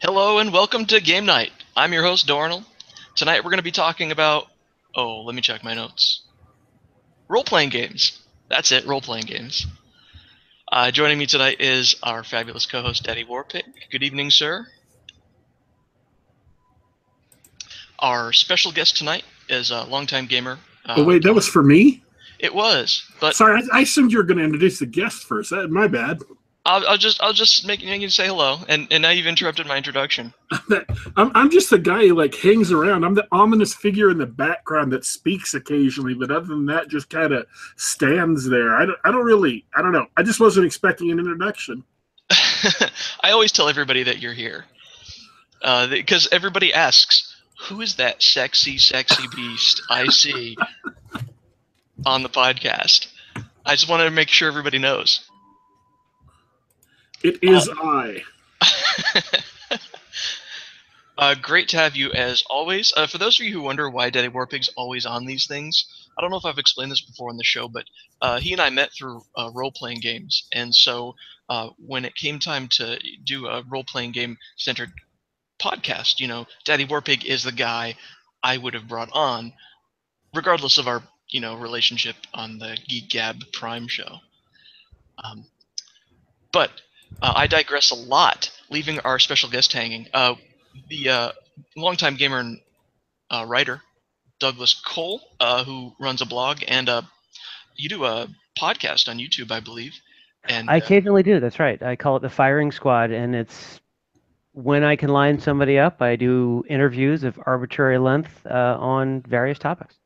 Hello and welcome to Game Night. I'm your host, Dornell. Tonight we're going to be talking about, let me check my notes. Role-playing games. That's it, role-playing games. Joining me tonight is our fabulous co-host, Daddy Warpick. Good evening, sir. Our special guest tonight is a longtime gamer. Oh, wait, that was for me? It was, but Sorry, I assumed you were going to introduce the guest first. My bad. I'll just make you say hello, and now you've interrupted my introduction. I'm just the guy who hangs around. I'm the ominous figure in the background that speaks occasionally, but other than that, just kind of stands there. I don't know. I just wasn't expecting an introduction. I always tell everybody that you're here, because everybody asks, who is that sexy beast I see on the podcast? I just wanted to make sure everybody knows. It is I. Great to have you as always. For those of you who wonder why Daddy Warpig's always on these things, I don't know if I've explained this before on the show, but he and I met through role-playing games. And so when it came time to do a role-playing game-centered podcast, Daddy Warpig is the guy I would have brought on, regardless of our, relationship on the Geek Gab Prime show. But I digress a lot, leaving our special guest hanging. The longtime gamer and writer, Douglas Cole, who runs a blog, and you do a podcast on YouTube, I believe. And I occasionally do, that's right. I call it the Firing Squad, and it's when I can line somebody up, I do interviews of arbitrary length on various topics.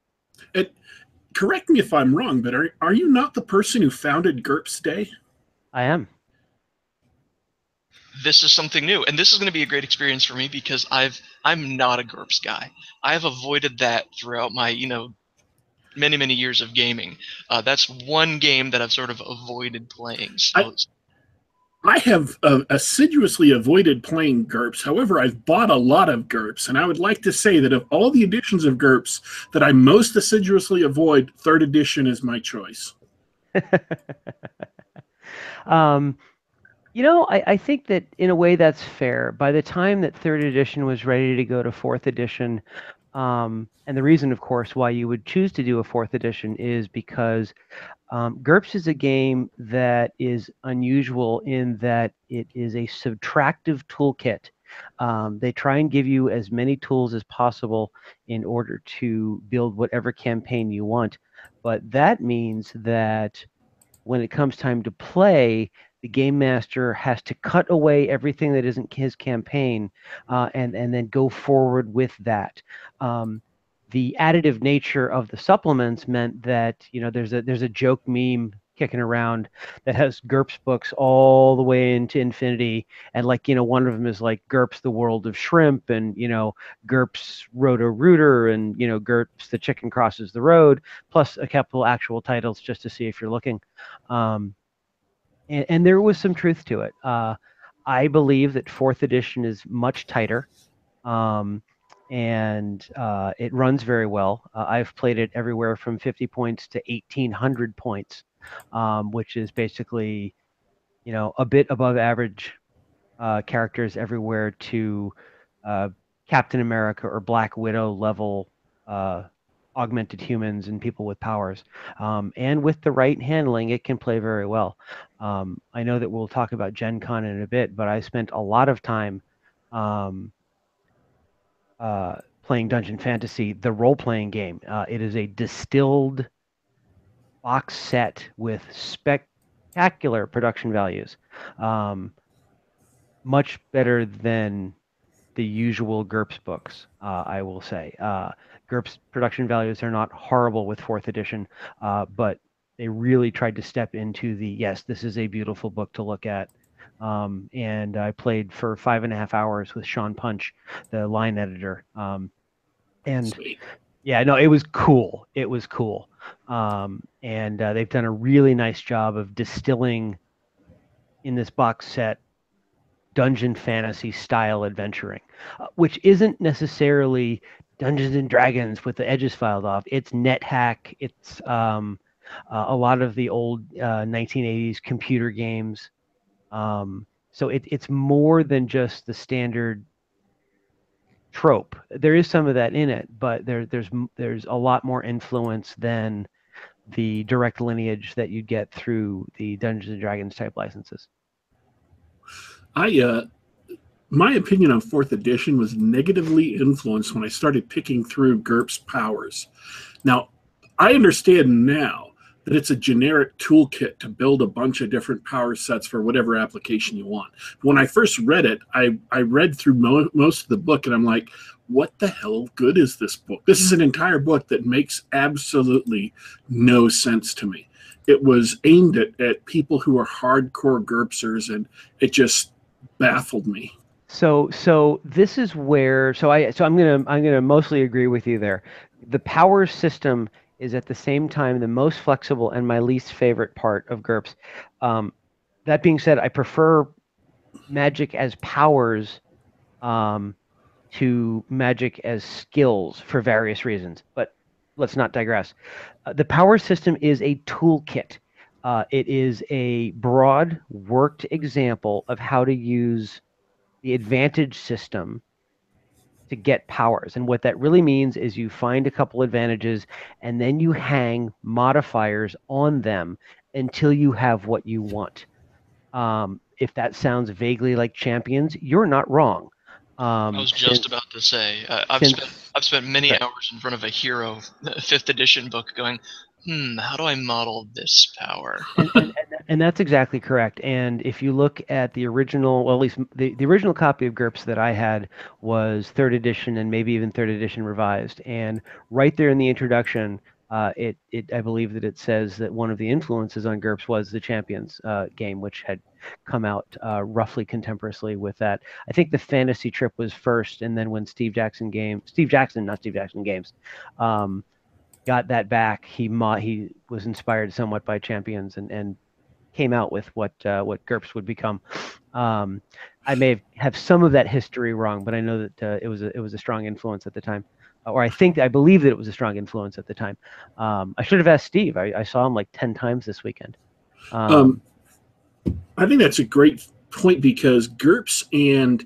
Correct me if I'm wrong, but are you not the person who founded GURPS Day? I am. This is something new, and this is going to be a great experience for me because I'm not a GURPS guy. I have avoided that throughout my many years of gaming. That's one game that I've sort of avoided playing. So I have assiduously avoided playing GURPS. However, I've bought a lot of GURPS, and I would like to say that of all the editions of GURPS that I most assiduously avoid, 3rd edition is my choice. I think that in a way that's fair. By the time that 3rd edition was ready to go to 4th edition, and the reason, of course, why you would choose to do a 4th edition is because GURPS is a game that is unusual in that it is a subtractive toolkit. They try and give you as many tools as possible in order to build whatever campaign you want. But that means that when it comes time to play, the game master has to cut away everything that isn't his campaign and then go forward with that. The additive nature of the supplements meant that there's a joke meme kicking around that has GURPS books all the way into infinity, and one of them is like GURPS the World of Shrimp, and GURPS Roto Rooter, and GURPS The Chicken Crosses the Road, plus a couple actual titles just to see if you're looking. And there was some truth to it. I believe that 4th edition is much tighter. And it runs very well. I've played it everywhere from 50 points to 1,800 points, which is basically, a bit above average characters everywhere to Captain America or Black Widow level augmented humans and people with powers. And with the right handling, it can play very well. I know that we'll talk about Gen Con in a bit, but I spent a lot of time playing Dungeon Fantasy, the role-playing game. It is a distilled box set with spectacular production values. Much better than the usual GURPS books, I will say. GURPS production values are not horrible with 4th edition, but they really tried to step into yes, this is a beautiful book to look at. And I played for 5.5 hours with Sean Punch, the line editor. And Sweet. Yeah, no, it was cool. It was cool. And they've done a really nice job of distilling in this box set dungeon fantasy style adventuring, which isn't necessarily Dungeons and Dragons with the edges filed off. It's NetHack. It's a lot of the old 1980s computer games. So it's more than just the standard trope. There is some of that in it, but there's a lot more influence than the direct lineage that you get through the Dungeons and Dragons type licenses. My opinion on fourth edition was negatively influenced when I started picking through GURPS powers. Now, I understand now that it's a generic toolkit to build a bunch of different power sets for whatever application you want. When I first read it, I read through most of the book, and I'm like, what the hell good is this book? This is an entire book that makes absolutely no sense to me. It was aimed at people who are hardcore GURPSers, and it just baffled me. So this is where I'm gonna mostly agree with you there. The power system is at the same time the most flexible and my least favorite part of GURPS. That being said, I prefer magic as powers to magic as skills for various reasons, but let's not digress. The power system is a toolkit. It is a broad, worked example of how to use the advantage system to get powers. And what that really means is you find a couple advantages and then you hang modifiers on them until you have what you want. If that sounds vaguely like champions, you're not wrong. I was just Since about to say, since I've spent many right. hours in front of a hero fifth edition book going, how do I model this power? And that's exactly correct. And if you look at the original, well, at least the original copy of GURPS that I had was third edition and maybe even third edition revised. And right there in the introduction, I believe that it says that one of the influences on GURPS was the Champions game, which had come out roughly contemporaneously with that. I think the Fantasy Trip was first, and then when Steve Jackson, not Steve Jackson Games, got that back, he was inspired somewhat by Champions and came out with what GURPS would become. I may have some of that history wrong, but I know that it was a strong influence at the time, or I believe that it was a strong influence at the time. I should have asked Steve. I saw him like 10 times this weekend. I think that's a great point because GURPS and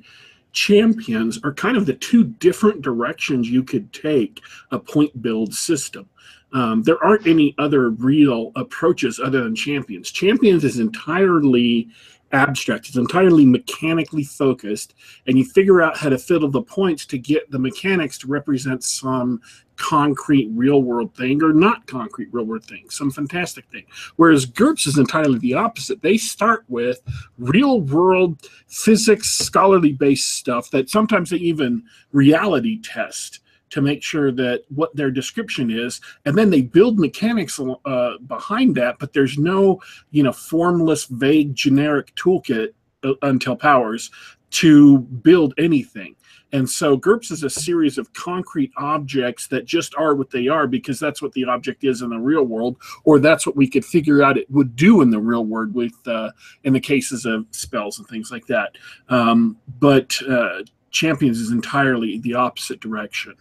Champions are kind of the two different directions you could take a point build system. There aren't any other real approaches other than Champions. Champions is entirely abstract. It's entirely mechanically focused, and you figure out how to fiddle the points to get the mechanics to represent some concrete real world thing or not concrete real world thing, some fantastic thing. Whereas GURPS is entirely the opposite. They start with real world physics, scholarly based stuff that sometimes they even reality test to make sure that what their description is, and then they build mechanics behind that, but there's no, formless, vague, generic toolkit until powers to build anything. And so GURPS is a series of concrete objects that just are what they are because that's what the object is in the real world, or that's what we could figure out it would do in the real world with, in the cases of spells and things like that. But Champions is entirely the opposite direction.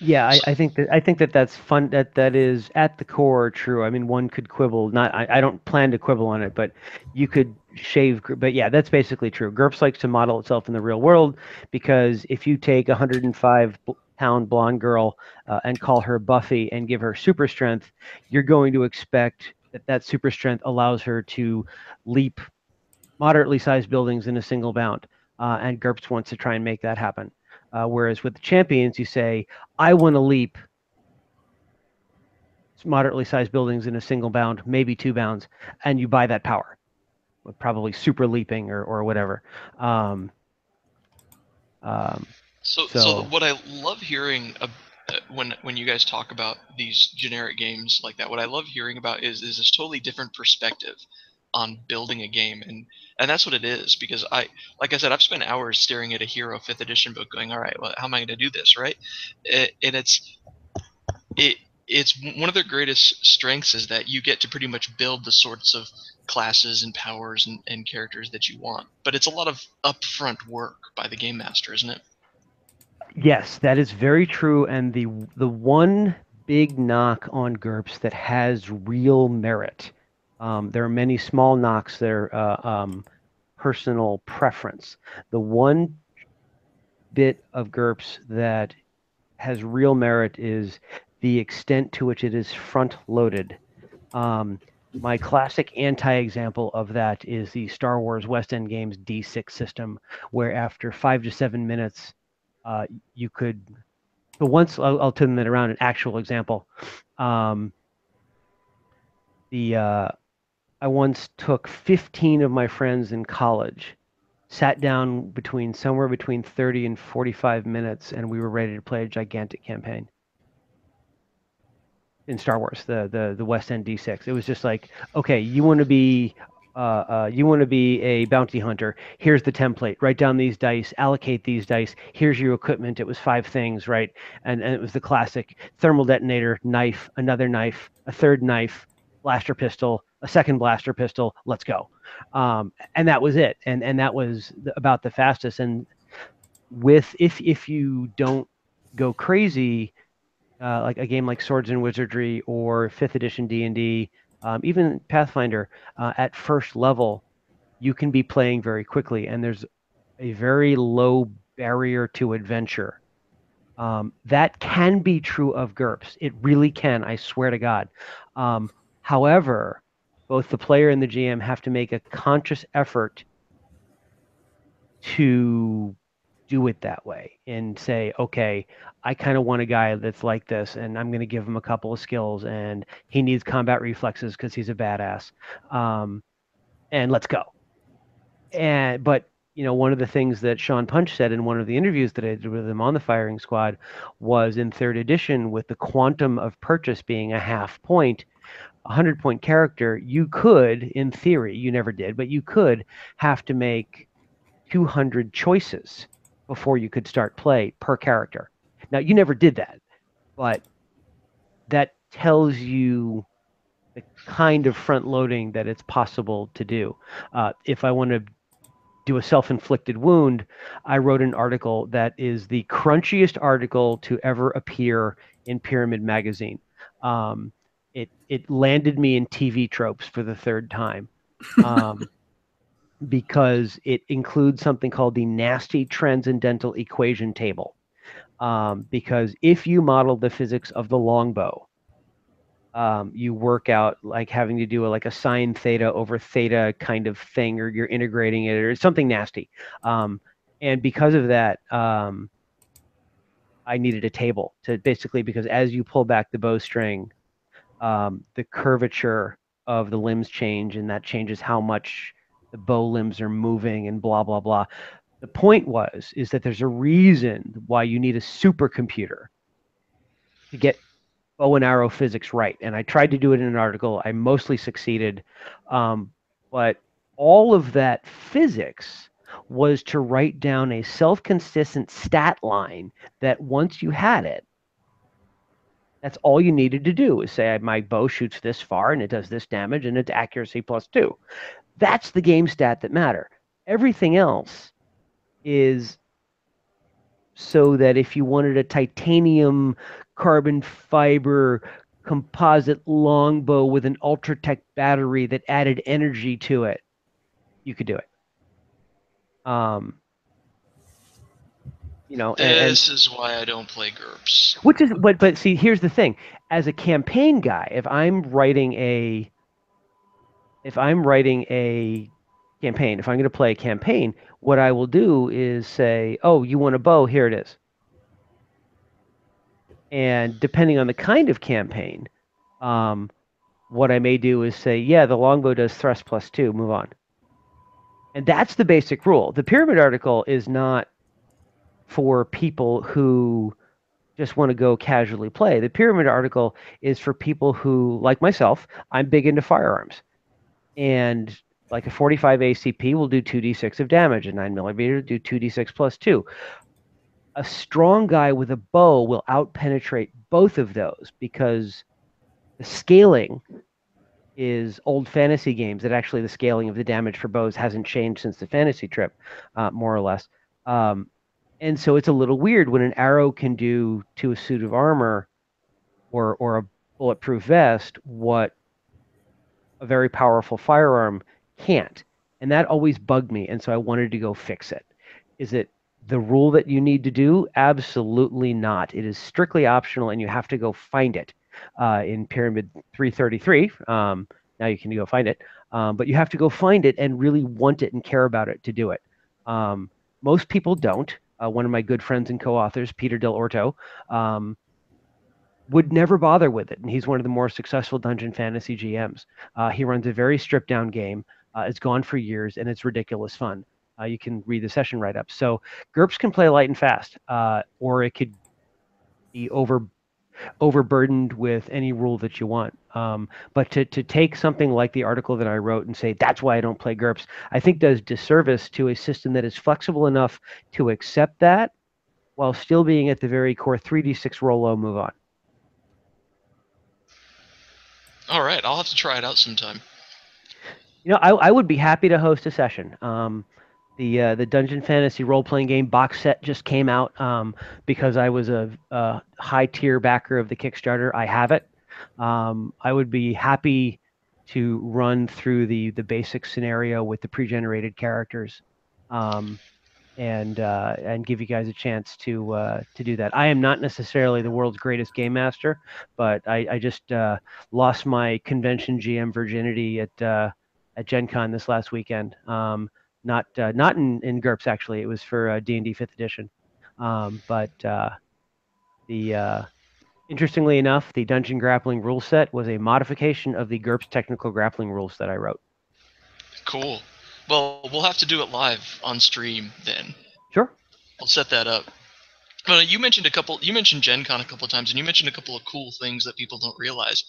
Yeah, I think that that's fun. That is at the core true. I mean, one could quibble. Not, I don't plan to quibble on it, but you could shave. But yeah, that's basically true. GURPS likes to model itself in the real world because if you take a 105-pound blonde girl and call her Buffy and give her super strength, you're going to expect that super strength allows her to leap moderately sized buildings in a single bound. And GURPS wants to try and make that happen. Whereas with the Champions, you say, I want to leap moderately sized buildings in a single bound, maybe 2 bounds, and you buy that power, with probably super leaping or whatever. So what I love hearing when you guys talk about these generic games like that, what I love hearing about is this totally different perspective on building a game, and that's what it is. Because like I said, I've spent hours staring at a Hero 5th edition book, going, all right, well, how am I going to do this, right? And it's one of their greatest strengths is that you get to pretty much build the sorts of classes and powers and characters that you want, but it's a lot of upfront work by the game master, isn't it? Yes, that is very true. And the one big knock on GURPS that has real merit There are many small knocks that are personal preference. The one bit of GURPS that has real merit is the extent to which it is front loaded. My classic anti-example of that is the Star Wars West End Games D6 system, where after 5 to 7 minutes, you could. So once I'll turn that around. An actual example. Um, I once took 15 of my friends in college, sat down somewhere between 30 and 45 minutes, and we were ready to play a gigantic campaign in Star Wars, the West End D6. It was just like, okay, you want to be a bounty hunter. Here's the template. Write down these dice. Allocate these dice. Here's your equipment. It was 5 things, right? And it was the classic thermal detonator, knife, another knife, a third knife, blaster pistol, a second blaster pistol. Let's go. And that was it. And that was about the fastest. And if you don't go crazy, like a game like Swords and Wizardry or 5th edition D&D, even Pathfinder, at first level, you can be playing very quickly, and there's a very low barrier to adventure. That can be true of GURPS. It really can, I swear to God. However, both the player and the GM have to make a conscious effort to do it that way and say, okay, I kind of want a guy that's like this, and I'm going to give him a couple of skills, and he needs combat reflexes because he's a badass. And let's go. But one of the things that Sean Punch said in one of the interviews that I did with him on the firing squad was in 3rd edition, with the quantum of purchase being a half point, 100-point character, you could, in theory, you never did, but you could have to make 200 choices before you could start play per character. Now, you never did that, but that tells you the kind of front loading that it's possible to do. If I want to do a self-inflicted wound, I wrote an article that is the crunchiest article to ever appear in Pyramid Magazine. It landed me in TV tropes for the 3rd time. Because it includes something called the nasty transcendental equation table. Because if you model the physics of the longbow, you work out like having to do like a sine theta over theta kind of thing, or you're integrating it, or something nasty. And because of that, I needed a table to basically, because as you pull back the bowstring, the curvature of the limbs change, and that changes how much the bow limbs are moving, and blah blah blah. The point is that there's a reason why you need a supercomputer to get bow and arrow physics right. And I tried to do it in an article. I mostly succeeded, but all of that physics was to write down a self-consistent stat line that once you had it, that's all you needed to do, is say, my bow shoots this far and it does this damage and it's accuracy +2. That's the game stat that matter. Everything else is so that if you wanted a titanium carbon fiber composite longbow with an Ultratech battery that added energy to it, you could do it. This is why I don't play GURPS. Which is, but see, here's the thing: as a campaign guy, if I'm writing a campaign, if I'm going to play a campaign, what I will do is say, "Oh, you want a bow? Here it is." And depending on the kind of campaign, what I may do is say, "Yeah, the longbow does thrust +2. Move on." And that's the basic rule. The pyramid article is not for people who just want to go casually play. The pyramid article is for people who, like myself, I'm big into firearms. And like a 45 ACP will do 2d6 of damage, a 9mm will do 2d6 +2. A strong guy with a bow will outpenetrate both of those, because the scaling is old fantasy games, that actually the scaling of the damage for bows hasn't changed since the fantasy trip, more or less. And so it's a little weird when an arrow can do to a suit of armor or a bulletproof vest what a very powerful firearm can't. And that always bugged me. And so I wanted to go fix it. Is it the rule that you need to do? Absolutely not. It is strictly optional, and you have to go find it in Pyramid 333. Now you can go find it. But you have to go find it and really want it and care about it to do it. Most people don't. One of my good friends and co-authors, Peter Del Orto, would never bother with it, and he's one of the more successful Dungeon Fantasy GMs. He runs a very stripped down game. It's gone for years, and it's ridiculous fun. You can read the session write-up. So GURPS can play light and fast, or it could be overburdened with any rule that you want. But to take something like the article that I wrote and say, that's why I don't play GURPS, I think does disservice to a system that is flexible enough to accept that while still being at the very core 3d6 roll low, move on. All right, I'll have to try it out sometime. You know, I would be happy to host a session. The Dungeon Fantasy role-playing game box set just came out because I was a high-tier backer of the Kickstarter. I have it. I would be happy to run through the basic scenario with the pre-generated characters, and give you guys a chance to do that. I am not necessarily the world's greatest game master, but I just lost my convention GM virginity at Gen Con this last weekend. Not in GURPS, actually. It was for D&D 5th edition. But interestingly enough, the Dungeon Grappling rule set was a modification of the GURPS technical grappling rules that I wrote. Cool. Well, we'll have to do it live on stream then. Sure. I'll set that up. You mentioned Gen Con a couple of times, and you mentioned a couple of cool things that people don't realize.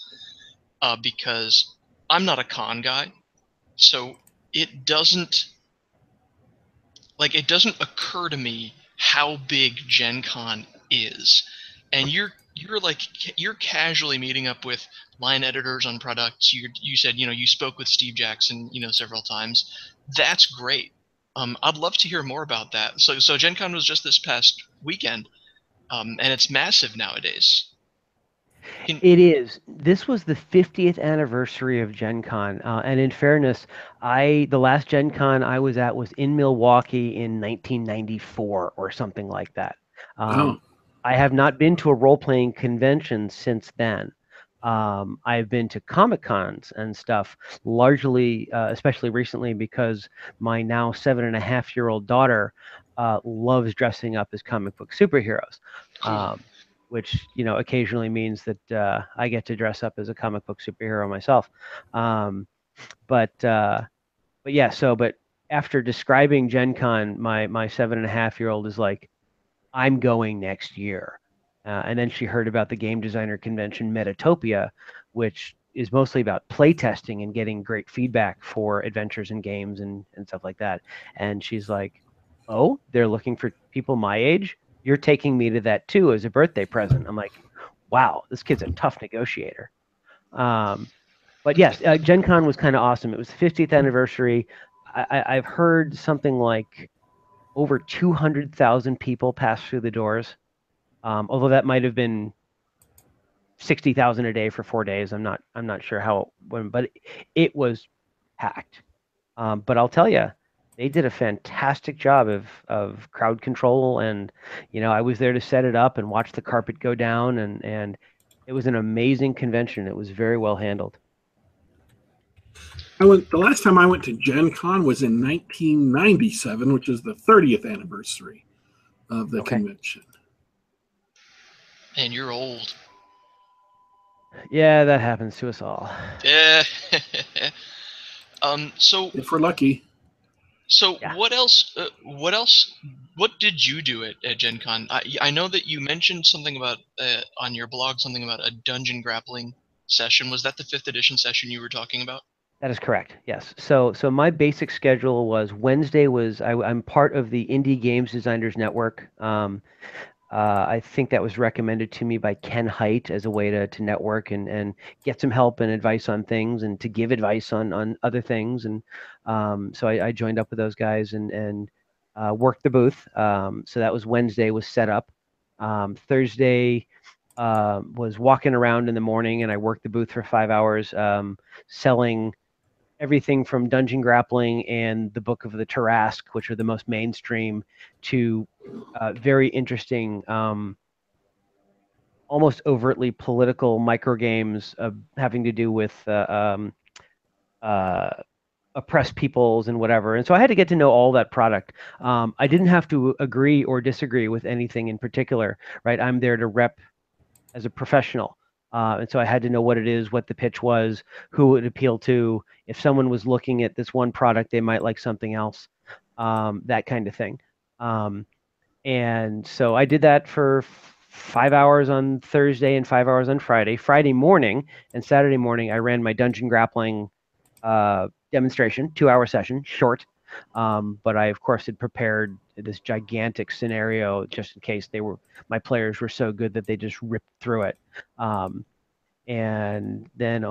Because I'm not a con guy, so it doesn't occur to me how big Gen Con is. And you're casually meeting up with line editors on products. You said, you spoke with Steve Jackson, several times. That's great. I'd love to hear more about that. So Gen Con was just this past weekend, and it's massive nowadays. It is. This was the 50th anniversary of Gen Con, and in fairness, the last Gen Con I was at was in Milwaukee in 1994 or something like that. I have not been to a role-playing convention since then. I've been to Comic Cons and stuff, largely, especially recently, because my now 7.5-year-old daughter loves dressing up as comic book superheroes. Cool. Which occasionally means that I get to dress up as a comic book superhero myself. But yeah. But after describing Gen Con, my 7.5-year-old is like, I'm going next year. And then she heard about the game designer convention Metatopia, which is mostly about playtesting and getting great feedback for adventures and games and stuff like that. And she's like, oh, they're looking for people my age? You're taking me to that too as a birthday present. I'm like, wow, this kid's a tough negotiator. But yes, Gen Con was kind of awesome. It was the 50th anniversary. I've heard something like over 200,000 people pass through the doors. Although that might have been 60,000 a day for 4 days. I'm not sure how, but it was packed. But I'll tell you, they did a fantastic job of crowd control, and I was there to set it up and watch the carpet go down, and it was an amazing convention. It was very well handled. The last time I went to Gen Con was in 1997, which is the 30th anniversary of the convention. And you're old. Yeah, that happens to us all. Yeah. So if we're lucky. So yeah. What else? What did you do at Gen Con? I know that you mentioned something about on your blog, something about a Dungeon Grappling session. Was that the 5th edition session you were talking about? That is correct. Yes. So my basic schedule was Wednesday was I'm part of the Indie Games Designers Network. I think that was recommended to me by Ken Hite as a way to network and get some help and advice on things and to give advice on other things. And so I joined up with those guys and worked the booth. So that was Wednesday was set up. Thursday was walking around in the morning, and I worked the booth for 5 hours selling everything from Dungeon Grappling and the Book of the Tarrasque, which are the most mainstream, to very interesting, almost overtly political microgames having to do with oppressed peoples and whatever. And so I had to get to know all that product. I didn't have to agree or disagree with anything in particular, right? I'm there to rep as a professional. And so I had to know what it is, what the pitch was, who it would appeal to. If someone was looking at this one product, they might like something else, that kind of thing. And so I did that for 5 hours on Thursday and 5 hours on Friday. Friday morning and Saturday morning, I ran my Dungeon Grappling demonstration, 2-hour session, short. But I, of course, had prepared this gigantic scenario just in case my players were so good that they just ripped through it. And then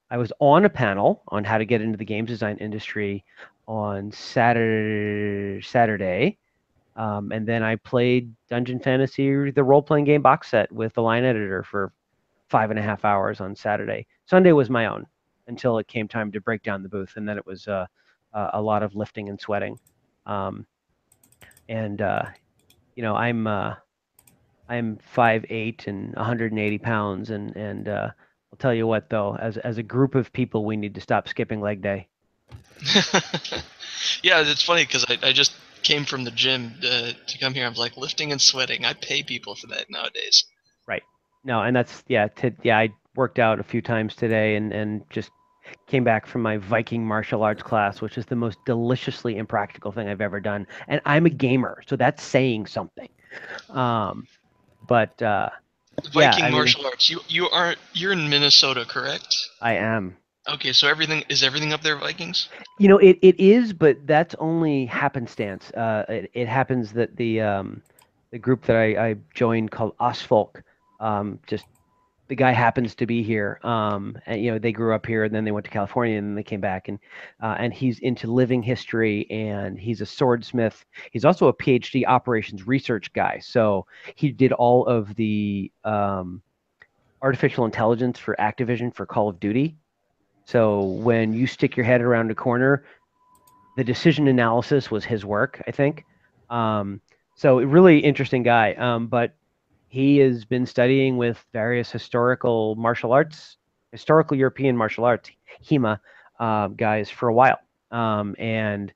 I was on a panel on how to get into the games design industry on Saturday. And then I played Dungeon Fantasy, the role-playing game box set with the line editor for 5.5 hours on Saturday. Sunday was my own until it came time to break down the booth, and then it was a lot of lifting and sweating. I'm 5'8" and 180 pounds, and I'll tell you what, though, as a group of people, we need to stop skipping leg day. Yeah, it's funny because I just came from the gym to come here. I'm like, lifting and sweating. I pay people for that nowadays. Right. No, and that's I worked out a few times today and just came back from my Viking martial arts class, which is the most deliciously impractical thing I've ever done. And I'm a gamer, so that's saying something. Viking martial arts. You're in Minnesota, correct? I am. Okay, so everything up there Vikings? It is, but that's only happenstance. It happens that the group that I joined called Osfolk, just the guy happens to be here. And they grew up here, and then they went to California, and then they came back, and he's into living history, and he's a swordsmith. He's also a PhD operations research guy. So he did all of the artificial intelligence for Activision for Call of Duty. So when you stick your head around a corner, the decision analysis was his work, I think. So a really interesting guy. But he has been studying with various historical European martial arts, HEMA guys for a while. And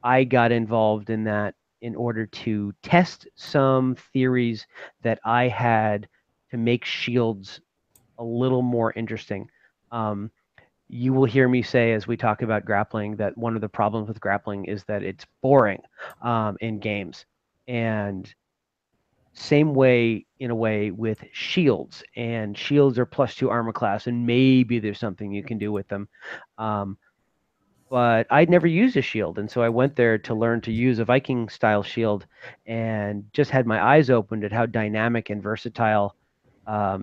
I got involved in that in order to test some theories that I had to make shields a little more interesting. You will hear me say as we talk about grappling that one of the problems with grappling is that it's boring in games. And same way, in a way, with shields. And shields are +2 armor class, and maybe there's something you can do with them. But I'd never used a shield, and so I went there to learn to use a Viking-style shield and just had my eyes opened at how dynamic and versatile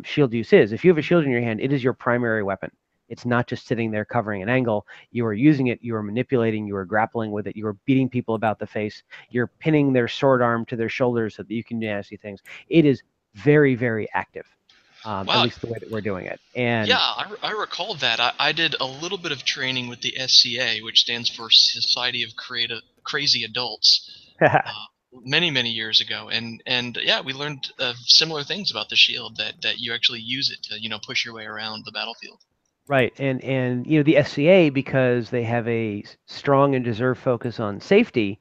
shield use is. If you have a shield in your hand, it is your primary weapon. It's not just sitting there covering an angle. You are using it, you are manipulating, you are grappling with it, you are beating people about the face, you're pinning their sword arm to their shoulders so that you can do nasty things. It is very, very active, Wow. at least the way that we're doing it. And yeah, I recall that. I did a little bit of training with the SCA, which stands for Society of Crazy Adults, many, many years ago. And yeah, we learned similar things about the shield, that you actually use it to, push your way around the battlefield. Right, and the SCA, because they have a strong and deserved focus on safety,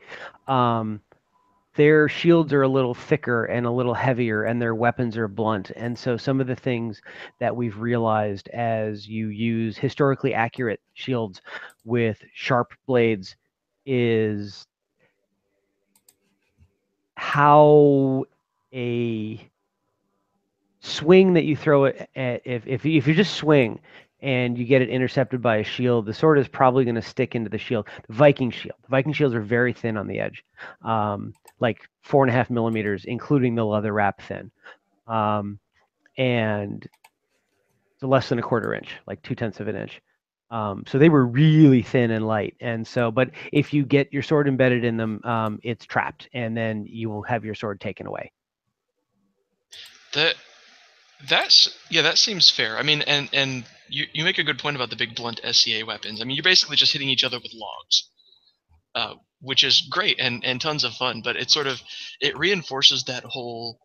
their shields are a little thicker and a little heavier, and their weapons are blunt. And so some of the things that we've realized as you use historically accurate shields with sharp blades is how a swing that you throw it at, if you just swing and you get it intercepted by a shield, the sword is probably going to stick into the shield. The Viking shields are very thin on the edge, like 4.5 millimeters, including the leather wrap thin, and so less than a quarter inch, like 0.2 of an inch. So they were really thin and light, and so, but if you get your sword embedded in them, it's trapped, and then you will have your sword taken away. That seems fair. I mean, and You make a good point about the big blunt SCA weapons. I mean, you're basically just hitting each other with logs, which is great and tons of fun. But it reinforces that whole,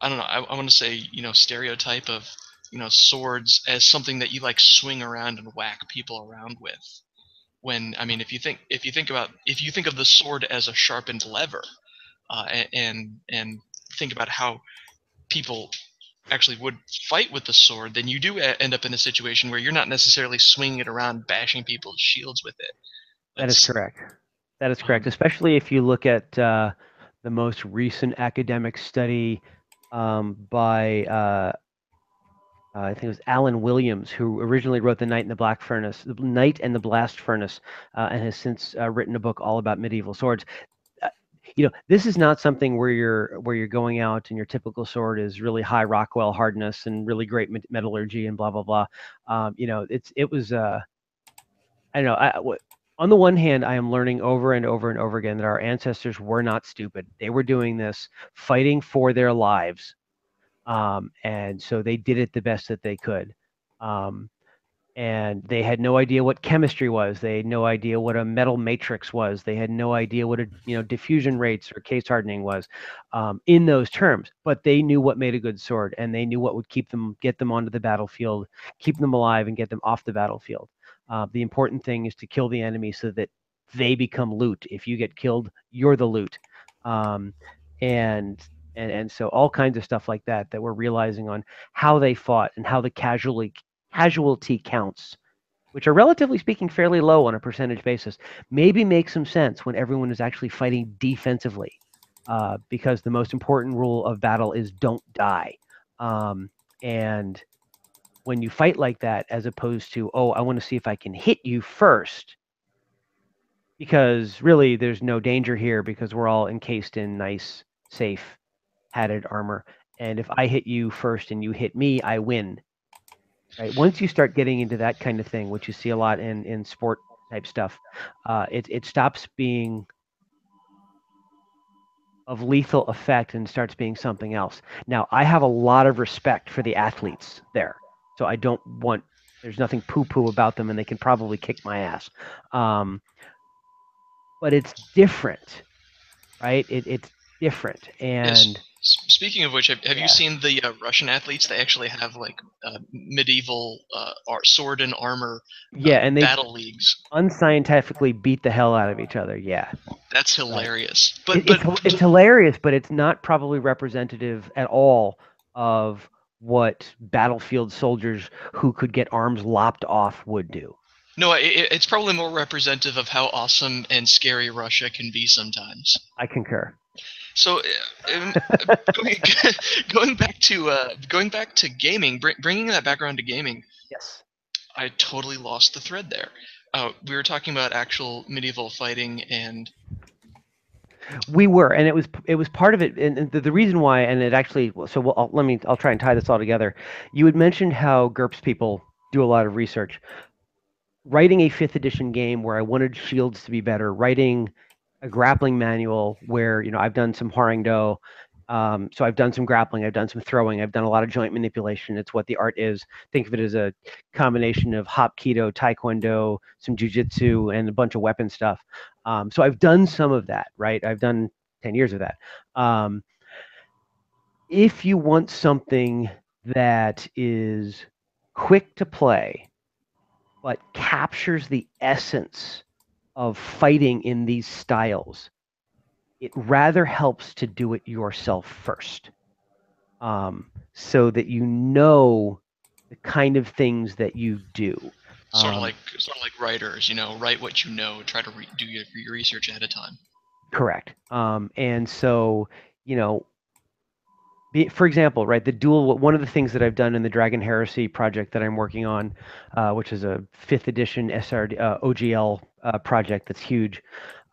I don't know. I want to say, stereotype of, swords as something that you like swing around and whack people around with. When, I mean, if you think of the sword as a sharpened lever, and think about how people actually would fight with the sword, then you do end up in a situation where you're not necessarily swinging it around, bashing people's shields with it. That is correct. That is correct, Um, especially if you look at the most recent academic study by I think it was Alan Williams, who originally wrote The Knight and the Black Furnace, The Knight and the Blast Furnace, and has since written a book all about medieval swords. This is not something where you're going out and your typical sword is really high Rockwell hardness and really great metallurgy and blah blah blah. It was I don't know. On the one hand, I am learning over and over and over again that our ancestors were not stupid. They were doing this, fighting for their lives, and so they did it the best that they could. Um, and they had no idea what chemistry was. They had no idea what a metal matrix was. They had no idea what a diffusion rates or case hardening was, in those terms. But they knew what made a good sword, and they knew what would get them onto the battlefield, keep them alive, and get them off the battlefield. The important thing is to kill the enemy so that they become loot. If you get killed, you're the loot. And so all kinds of stuff like that we're realizing on how they fought and how the casualty counts, which are relatively speaking fairly low on a percentage basis, maybe make some sense when everyone is actually fighting defensively, because the most important rule of battle is don't die. And when you fight like that, as opposed to, oh, I want to see if I can hit you first, because really there's no danger here because we're all encased in nice, safe, padded armor. And if I hit you first and you hit me, I win. Right. Once you start getting into that kind of thing, which you see a lot in sport type stuff, it stops being of lethal effect and starts being something else. Now, I have a lot of respect for the athletes there, so I don't want. There's nothing poo-poo about them, and they can probably kick my ass. But it's different, right? It's different, yes. and Speaking of which, have you seen the Russian athletes? They actually have like medieval sword and armor and they battle leagues. unscientifically beat the hell out of each other. Yeah. That's hilarious. Right. It's hilarious, but it's not probably representative at all of what battlefield soldiers who could get arms lopped off would do. No, it's probably more representative of how awesome and scary Russia can be sometimes. I concur. So, going back to gaming, bringing that background to gaming. Yes. I totally lost the thread there. We were talking about actual medieval fighting, and we were, and it was part of it, and the reason why, and it actually. So I'll try and tie this all together. You had mentioned how GURPS people do a lot of research. Writing a 5th edition game where I wanted shields to be better, writing a grappling manual where I've done some Haringdo, so I've done some grappling, I've done some throwing, I've done a lot of joint manipulation. It's what the art is. Think of it as a combination of Hapkido, Taekwondo, some jujitsu, and a bunch of weapon stuff. So I've done some of that, right? I've done 10 years of that. If you want something that is quick to play, but captures the essence of fighting in these styles, it rather helps to do it yourself first, so that the kind of things that you do. Sort of like writers, write what you know, try to do your research ahead of time. Correct. And so, for example, right, one of the things that I've done in the Dragon Heresy project that I'm working on, which is a 5th edition SRD OGL project that's huge.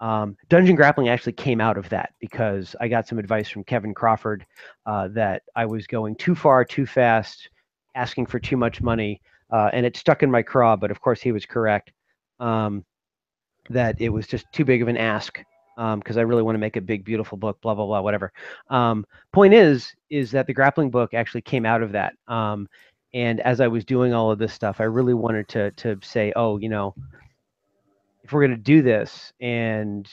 Dungeon Grappling actually came out of that because I got some advice from Kevin Crawford that I was going too far, too fast, asking for too much money, and it stuck in my craw. But of course, he was correct, that it was just too big of an ask, because I really want to make a big, beautiful book, blah, blah, blah, whatever. Point is that the grappling book actually came out of that. And as I was doing all of this stuff, I really wanted to say, oh, if we're going to do this, and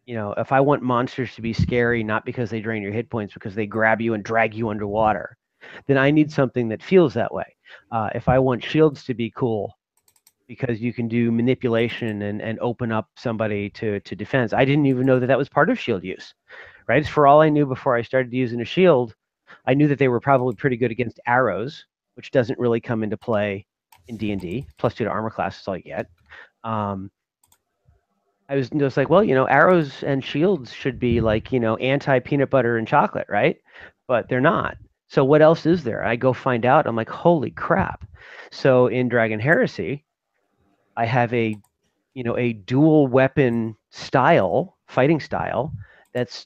if I want monsters to be scary, not because they drain your hit points, because they grab you and drag you underwater, then I need something that feels that way. If I want shields to be cool, because you can do manipulation and open up somebody to defense. I didn't even know that was part of shield use, right? For all I knew before I started using a shield, I knew that they were probably pretty good against arrows, which doesn't really come into play in D&D. +2 to armor class is all you get. I was just like, well, arrows and shields should be like, anti peanut butter and chocolate, right? But they're not. So what else is there? I go find out. I'm like, holy crap. So in Dragon Heresy, I have a dual weapon style, fighting style, that's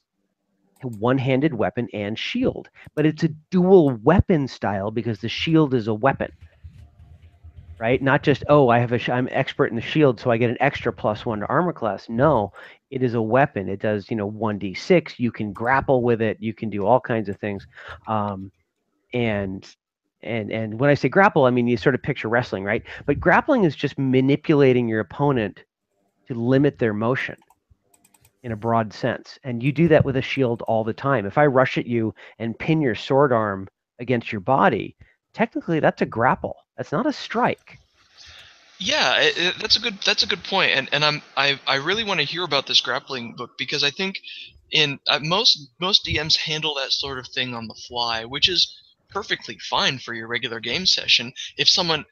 a one-handed weapon and shield. But it's a dual weapon style because the shield is a weapon. Right? Not just, oh, I'm expert in the shield, so I get an extra +1 to armor class. No, it is a weapon. It does, 1d6. You can grapple with it. You can do all kinds of things. And when I say grapple, I mean you sort of picture wrestling, right? But grappling is just manipulating your opponent to limit their motion in a broad sense. And you do that with a shield all the time. If I rush at you and pin your sword arm against your body, technically that's a grapple. That's not a strike. Yeah, that's a good point, and I really want to hear about this grappling book, because I think in most DMs handle that sort of thing on the fly, which is perfectly fine for your regular game session. If someone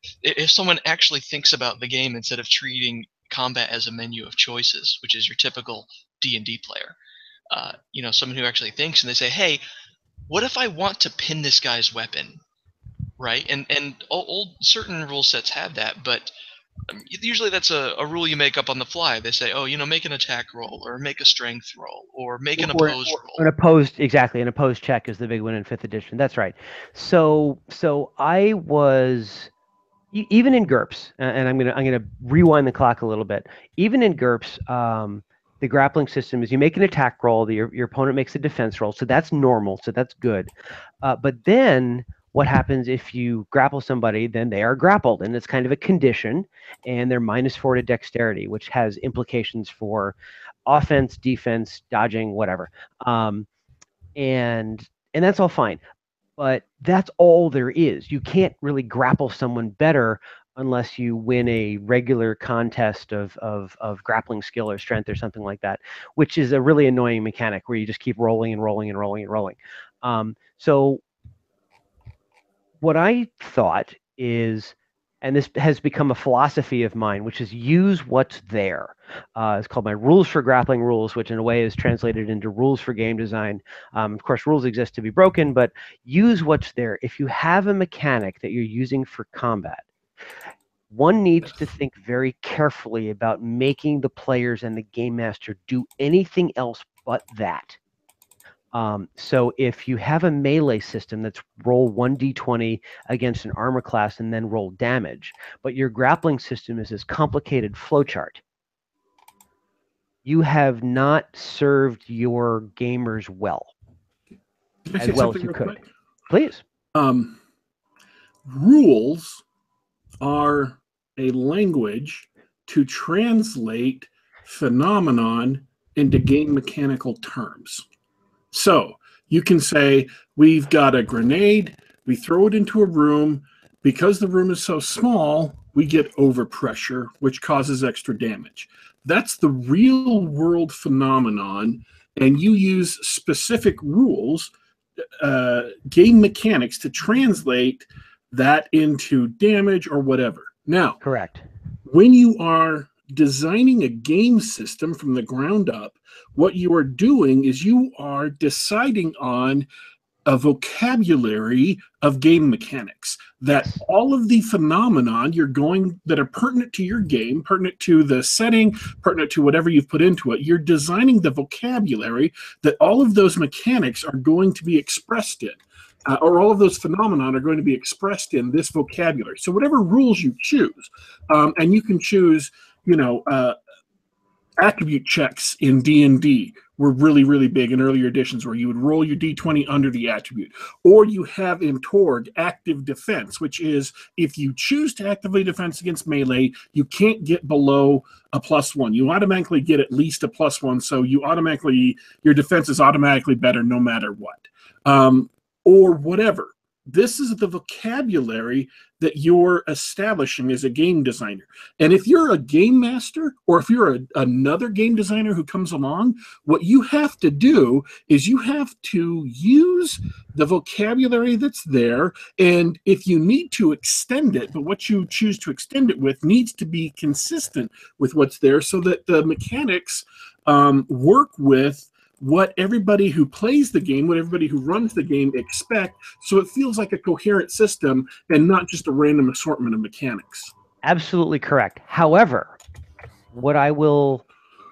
actually thinks about the game instead of treating combat as a menu of choices, which is your typical D&D player, someone who actually thinks and they say, hey, what if I want to pin this guy's weapon, right? And old certain rule sets have that, but usually that's a rule you make up on the fly. They say, oh, make an attack roll, or make a strength roll, or make an opposed roll. An opposed check is the big one in 5th edition. That's right. So I was, even in GURPS, and I'm gonna rewind the clock a little bit. Even in GURPS, the grappling system is you make an attack roll, your opponent makes a defense roll, so that's normal, so that's good. But then what happens if you grapple somebody? Then they are grappled, and it's kind of a condition, and they're -4 to dexterity, which has implications for offense, defense, dodging, whatever. And that's all fine, but that's all there is. You can't really grapple someone better unless you win a regular contest of grappling skill or strength or something like that, which is a really annoying mechanic where you just keep rolling and rolling and rolling and rolling. So what I thought is, and this has become a philosophy of mine, which is use what's there. It's called my Rules for Grappling Rules, which in a way is translated into Rules for Game Design. Of course, rules exist to be broken, but use what's there. If you have a mechanic that you're using for combat, one needs to think very carefully about making the players and the game master do anything else but that. So if you have a melee system that's roll 1d20 against an armor class and then roll damage, but your grappling system is this complicated flowchart, you have not served your gamers well, as well as you could. Please. Rules are a language to translate phenomenon into game mechanical terms. So you can say, we've got a grenade, we throw it into a room. Because the room is so small, we get overpressure, which causes extra damage. That's the real world phenomenon, and you use specific rules, game mechanics, to translate that into damage or whatever. Now, correct. When you are designing a game system from the ground up, what you are doing is you are deciding on a vocabulary of game mechanics, that all of the phenomenon that are pertinent to your game, pertinent to the setting, pertinent to whatever you've put into it, you're designing the vocabulary that all of those mechanics are going to be expressed in. Or all of those phenomena are going to be expressed in this vocabulary. So whatever rules you choose, and you can choose, attribute checks in D&D were really, really big in earlier editions, where you would roll your D20 under the attribute. Or you have in Torg active defense, which is if you choose to actively defense against melee, you can't get below a +1. You automatically get at least a +1, so your defense is automatically better no matter what. Or whatever. This is the vocabulary that you're establishing as a game designer. And if you're a game master, or if you're another game designer who comes along, what you have to do is you have to use the vocabulary that's there. And if you need to extend it, but what you choose to extend it with needs to be consistent with what's there, so that the mechanics work with what everybody who plays the game, what everybody who runs the game expect, so it feels like a coherent system and not just a random assortment of mechanics. Absolutely correct. However, what I will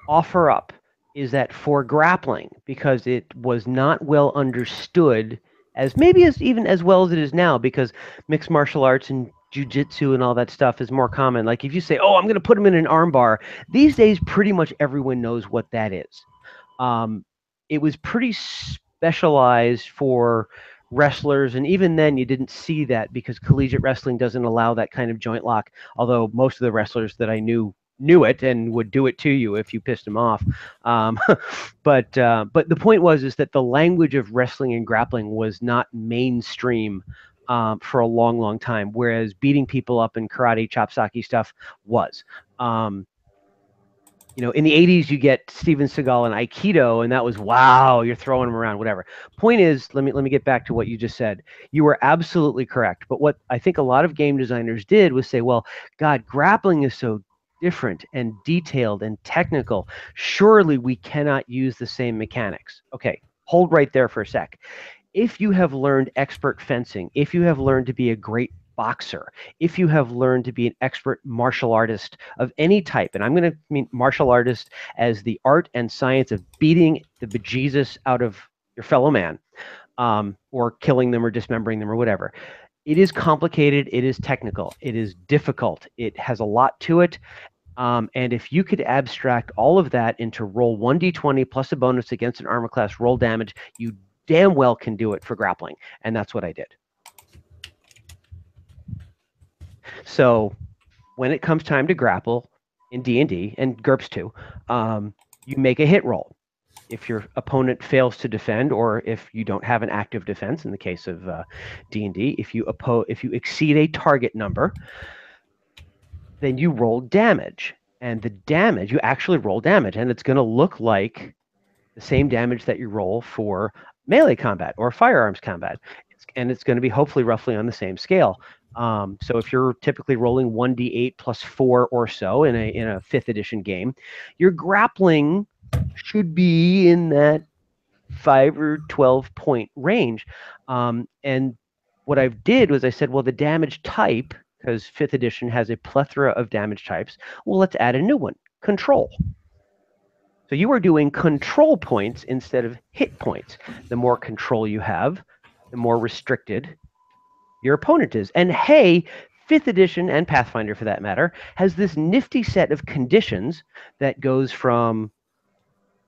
offer up is that for grappling, because it was not well understood, as maybe even as well as it is now, because mixed martial arts and jiu-jitsu and all that stuff is more common. Like if you say, oh, I'm going to put him in an arm bar, these days pretty much everyone knows what that is. It was pretty specialized for wrestlers, and even then you didn't see that because collegiate wrestling doesn't allow that kind of joint lock, although most of the wrestlers that I knew it and would do it to you if you pissed them off. But the point is that the language of wrestling and grappling was not mainstream for a long, long time, whereas beating people up in karate, chopsaki stuff was. In the 80s, you get Steven Seagal and Aikido, and that was, wow, you're throwing them around, whatever. Point is, let me get back to what you just said. You were absolutely correct. But what I think a lot of game designers did was say, well, God, grappling is so different and detailed and technical. Surely we cannot use the same mechanics. Okay, hold right there for a sec. If you have learned expert fencing, if you have learned to be a great boxer, if you have learned to be an expert martial artist of any type, and I'm going to mean martial artist as the art and science of beating the bejesus out of your fellow man, or killing them or dismembering them or whatever. It is complicated. It is technical. It is difficult. It has a lot to it. And if you could abstract all of that into roll 1d20 plus a bonus against an armor class, roll damage, you damn well can do it for grappling. And that's what I did. So when it comes time to grapple in D&D, and GURPS too, you make a hit roll. If your opponent fails to defend, or if you don't have an active defense, in the case of D&D, if you exceed a target number, then you roll damage. And the damage, you actually roll damage, and it's going to look like the same damage that you roll for melee combat or firearms combat. And it's going to be hopefully roughly on the same scale. So if you're typically rolling 1d8 plus 4 or so in a 5th edition game, your grappling should be in that 5 or 12 point range. And what I did was I said, well, the damage type, because 5th edition has a plethora of damage types, well, let's add a new one, control. So you are doing control points instead of hit points. The more control you have, the more restricted your opponent is. And hey, 5th edition, and Pathfinder for that matter, has this nifty set of conditions that goes from,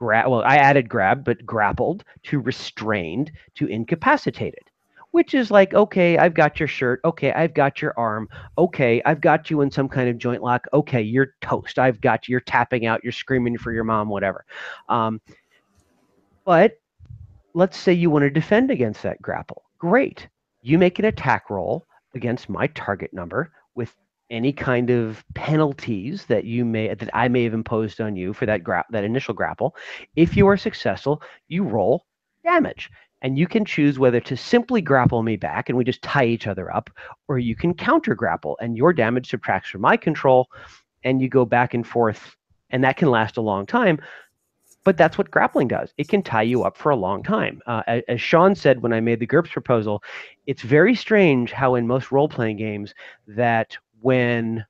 I added grab, but grappled, to restrained, to incapacitated. Which is like, okay, I've got your shirt. Okay, I've got your arm. Okay, I've got you in some kind of joint lock. Okay, you're toast. I've got you. You're tapping out. You're screaming for your mom, whatever. But let's say you want to defend against that grapple. Great. You make an attack roll against my target number with any kind of penalties that I may have imposed on you for that initial grapple. If you are successful, you roll damage. And you can choose whether to simply grapple me back and we just tie each other up, or you can counter grapple and your damage subtracts from my control and you go back and forth, and that can last a long time. But that's what grappling does. It can tie you up for a long time. As Sean said when I made the GURPS proposal, it's very strange how in most role-playing games that when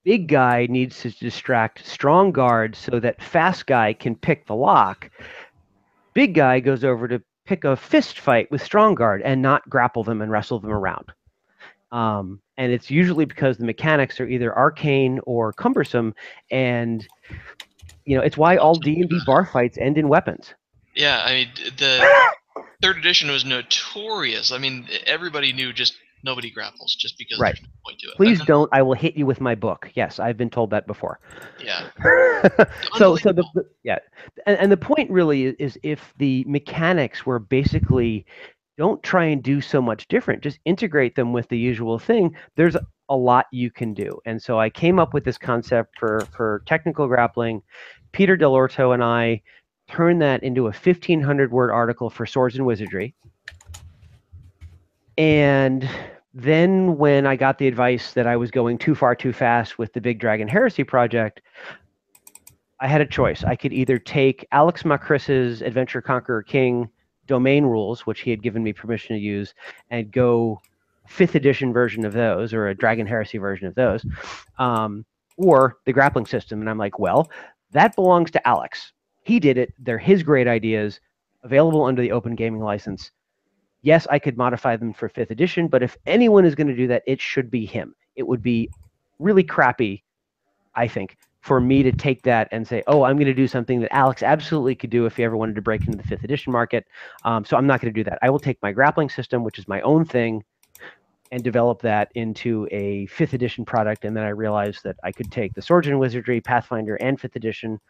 big guy needs to distract strong guard so that fast guy can pick the lock, big guy goes over to pick a fist fight with strong guard and not grapple them and wrestle them around. And it's usually because the mechanics are either arcane or cumbersome, and it's why all D&D bar fights end in weapons. Yeah, I mean, the third edition was notorious. I mean, everybody knew just nobody grapples just because Right. there's no point to it. Please don't. I will hit you with my book. Yes, I've been told that before. Yeah. So and the point really is if the mechanics were basically, don't try and do so much different, just integrate them with the usual thing, there's a lot you can do. And so I came up with this concept for technical grappling. Peter Delorto and I turned that into a 1,500-word article for Swords and Wizardry. And then when I got the advice that I was going too far too fast with the Big Dragon Heresy project, I had a choice. I could either take Alex Macris's Adventure Conqueror King domain rules, which he had given me permission to use, and go 5th edition version of those, or a Dragon Heresy version of those, or the grappling system. And I'm like, well, that belongs to Alex. He did it. They're his great ideas, available under the Open Gaming License. Yes, I could modify them for 5th edition, but if anyone is going to do that, it should be him. It would be really crappy, I think, for me to take that and say, oh, I'm going to do something that Alex absolutely could do if he ever wanted to break into the 5th edition market. So I'm not going to do that. I will take my grappling system, which is my own thing, and develop that into a 5th edition product. And then I realized that I could take the Swords and Wizardry, Pathfinder, and 5th edition,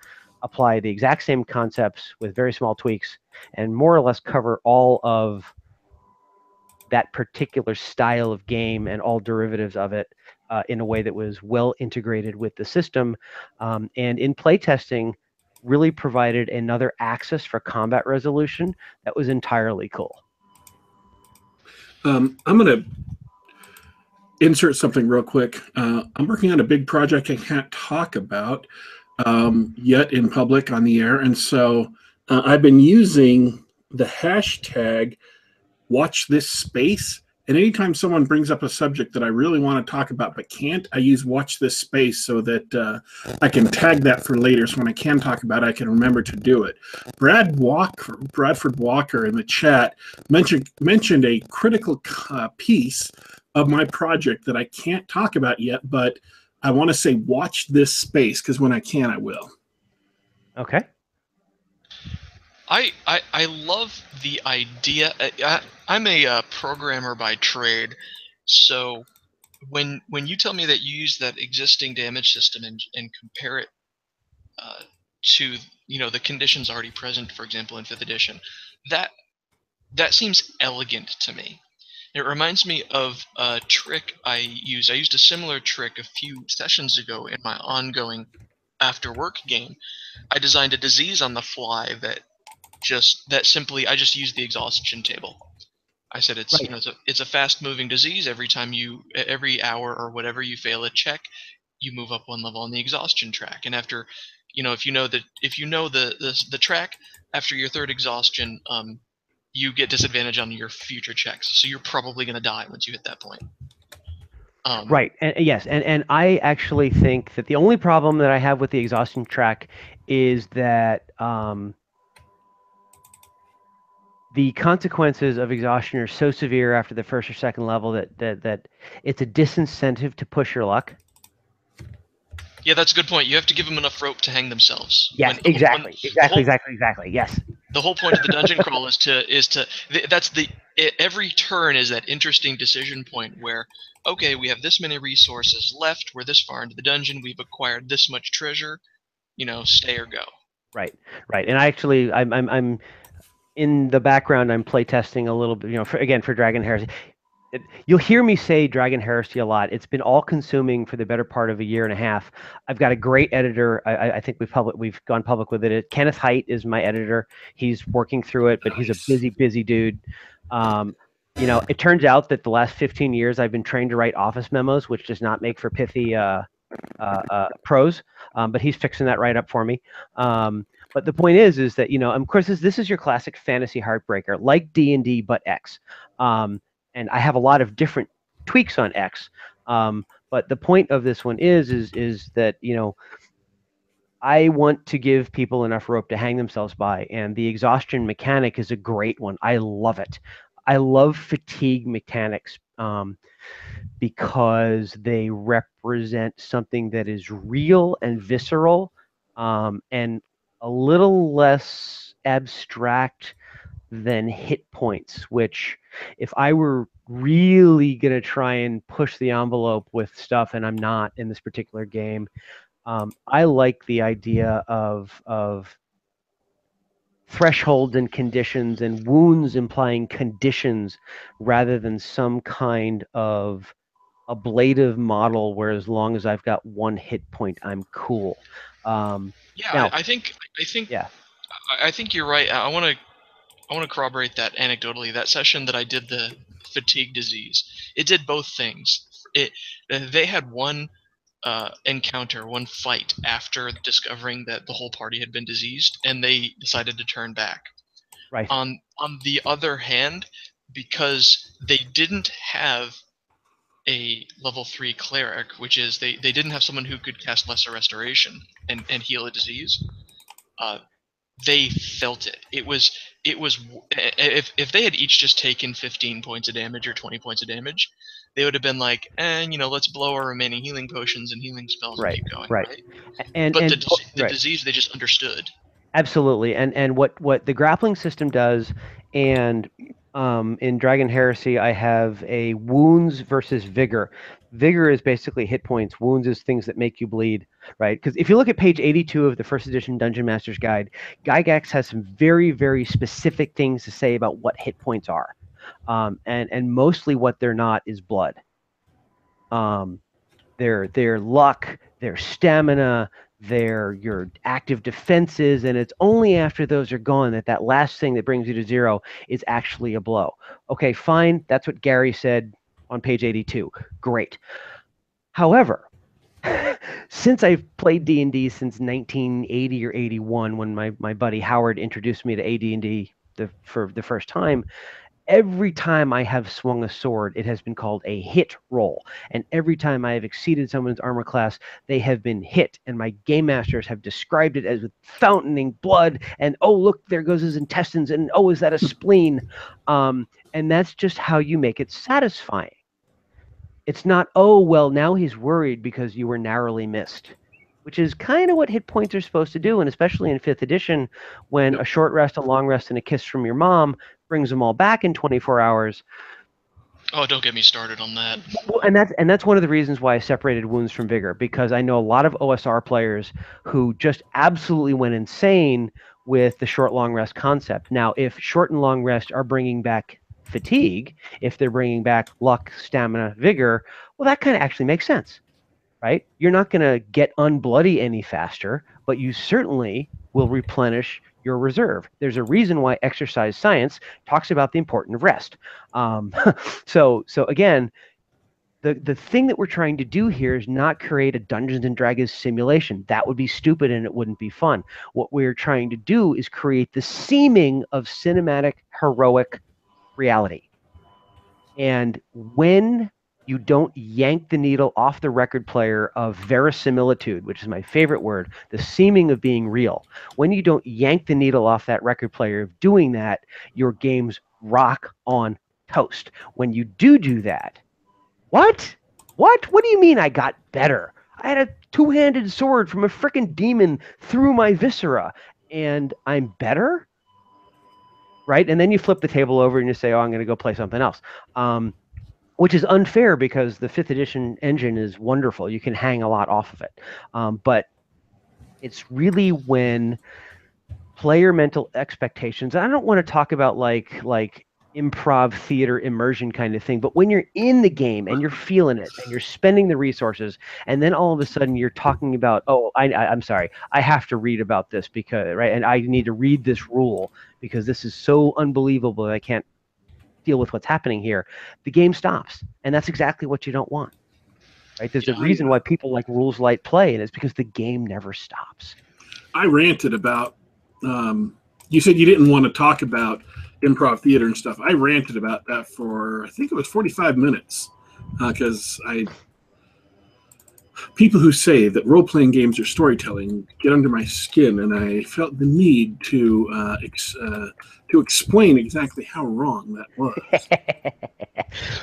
apply the exact same concepts with very small tweaks, and more or less cover all of that particular style of game and all derivatives of it in a way that was well integrated with the system, and in playtesting really provided another axis for combat resolution that was entirely cool. I'm going to insert something real quick. I'm working on a big project I can't talk about yet in public on the air, and so I've been using the hashtag watch this space. And anytime someone brings up a subject that I really want to talk about but can't, I use watch this space so that I can tag that for later. So when I can talk about it, I can remember to do it. Bradford Walker in the chat mentioned a critical piece of my project that I can't talk about yet, but I want to say watch this space, because when I can, I will. Okay. I love the idea. I'm a programmer by trade, so when you tell me that you use that existing damage system and compare it to the conditions already present, for example, in 5th edition, that seems elegant to me. It reminds me of a trick I used. I used a similar trick a few sessions ago in my ongoing after work game. I designed a disease on the fly that I just used the exhaustion table. I said it's Right. it's a fast moving disease. Every hour or whatever you fail a check, you move up one level on the exhaustion track. And after, if you know the track, after your 3rd exhaustion, you get disadvantage on your future checks. So you're probably going to die once you hit that point. Right. And yes, and I actually think that the only problem that I have with the exhaustion track is that the consequences of exhaustion are so severe after the 1st or 2nd level that it's a disincentive to push your luck. Yeah, that's a good point. You have to give them enough rope to hang themselves. Yes, exactly. Yes. The whole point of the dungeon crawl every turn is that interesting decision point where, okay, we have this many resources left, we're this far into the dungeon, we've acquired this much treasure, stay or go. Right. And I'm in the background, I'm playtesting a little bit, for Dragon Heresy. You'll hear me say Dragon Heresy a lot. It's been all-consuming for the better part of a year and a half. I've got a great editor. I think we've gone public with it. Kenneth Haidt is my editor. He's working through it, but He's a busy dude. It turns out that the last 15 years I've been trained to write office memos, which does not make for pithy prose. But he's fixing that right up for me. But the point is that of course this is your classic fantasy heartbreaker, like D&D but X. And I have a lot of different tweaks on X. But the point of this one is that I want to give people enough rope to hang themselves by, and the exhaustion mechanic is a great one. I love it. I love fatigue mechanics because they represent something that is real and visceral, and a little less abstract than hit points, which if I were really going to try and push the envelope with stuff, and I'm not in this particular game, I like the idea of thresholds and conditions and wounds implying conditions rather than some kind of ablative model where as long as I've got one hit point, I'm cool. Yeah, Now, yeah, I think you're right. I want to corroborate that anecdotally. That session that I did the fatigue disease, it did both things. They had one encounter, one fight after discovering that the whole party had been diseased, and they decided to turn back. right. On the other hand, because they didn't have a level 3 cleric, which is they didn't have someone who could cast lesser restoration and heal a disease, they felt it. It was if they had each just taken 15 points of damage or 20 points of damage, they would have been like, let's blow our remaining healing potions and healing spells and keep going, right? And But the right. disease they just understood. Absolutely. And what the grappling system does, and in Dragon Heresy, I have a wounds versus vigor. Vigor is basically hit points. Wounds is things that make you bleed, right? Because if you look at page 82 of the first edition Dungeon Master's Guide, Gygax has some very, very specific things to say about what hit points are. And mostly what they're not is blood. Their luck, their stamina, your active defenses, and it's only after those are gone that last thing that brings you to 0 is actually a blow. Okay, fine. That's what Gary said on page 82. Great. However, since I've played D&D since 1980 or 81, when my buddy Howard introduced me to AD&D for the first time, every time I have swung a sword, it has been called a hit roll. And every time I have exceeded someone's armor class, they have been hit. And my game masters have described it as fountaining blood. And, oh, look, there goes his intestines. And, oh, is that a spleen? And that's just how you make it satisfying. It's not, oh, well, now he's worried because you were narrowly missed, which is kind of what hit points are supposed to do. And especially in 5th edition, when a short rest, a long rest, and a kiss from your mom brings them all back in 24 hours. Oh, don't get me started on that. Well, and that's one of the reasons why I separated wounds from vigor, because I know a lot of OSR players who just absolutely went insane with the short long rest concept. Now, if short and long rest are bringing back fatigue, if they're bringing back luck, stamina, vigor, well, that kind of actually makes sense, right? You're not going to get unbloody any faster, but you certainly will replenish your reserve. There's a reason why exercise science talks about the importance of rest. So again, the thing that we're trying to do here is not create a Dungeons and Dragons simulation. That would be stupid and it wouldn't be fun. What we're trying to do is create the seeming of cinematic, heroic reality. And when you don't yank the needle off the record player of verisimilitude, which is my favorite word, the seeming of being real. When you don't yank the needle off that record player of doing that, your games rock on toast. When you do that, what? What do you mean I got better? I had a two-handed sword from a frickin' demon through my viscera, and I'm better? Right? And then you flip the table over and you say, oh, I'm going to go play something else. Which is unfair because the 5th edition engine is wonderful. You can hang a lot off of it. But it's really when player mental expectations, and I don't want to talk about like improv theater immersion kind of thing, but when you're in the game and you're feeling it and you're spending the resources, and then all of a sudden you're talking about, oh, I'm sorry, I have to read about this because, right, and I need to read this rule because this is so unbelievable that I can't deal with what's happening here, the game stops. And that's exactly what you don't want, right? There's a reason why people like rules light play, and it's because the game never stops. I ranted about, you said you didn't want to talk about improv theater and stuff. I ranted about that for, I think it was 45 minutes, because People who say that role-playing games are storytelling get under my skin, and I felt the need to explain exactly how wrong that was.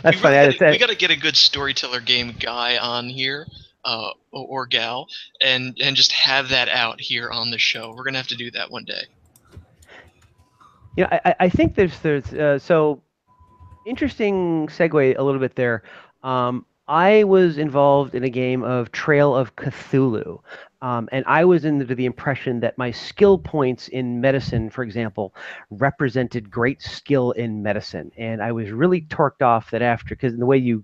That's funny. We got to get a good storyteller game guy on here, or gal, and just have that out here on the show. We're gonna have to do that one day. I think there's so interesting segue a little bit there. I was involved in a game of Trail of Cthulhu, and I was under the impression that my skill points in medicine, for example, represented great skill in medicine, and I was really torqued off that after, because the way you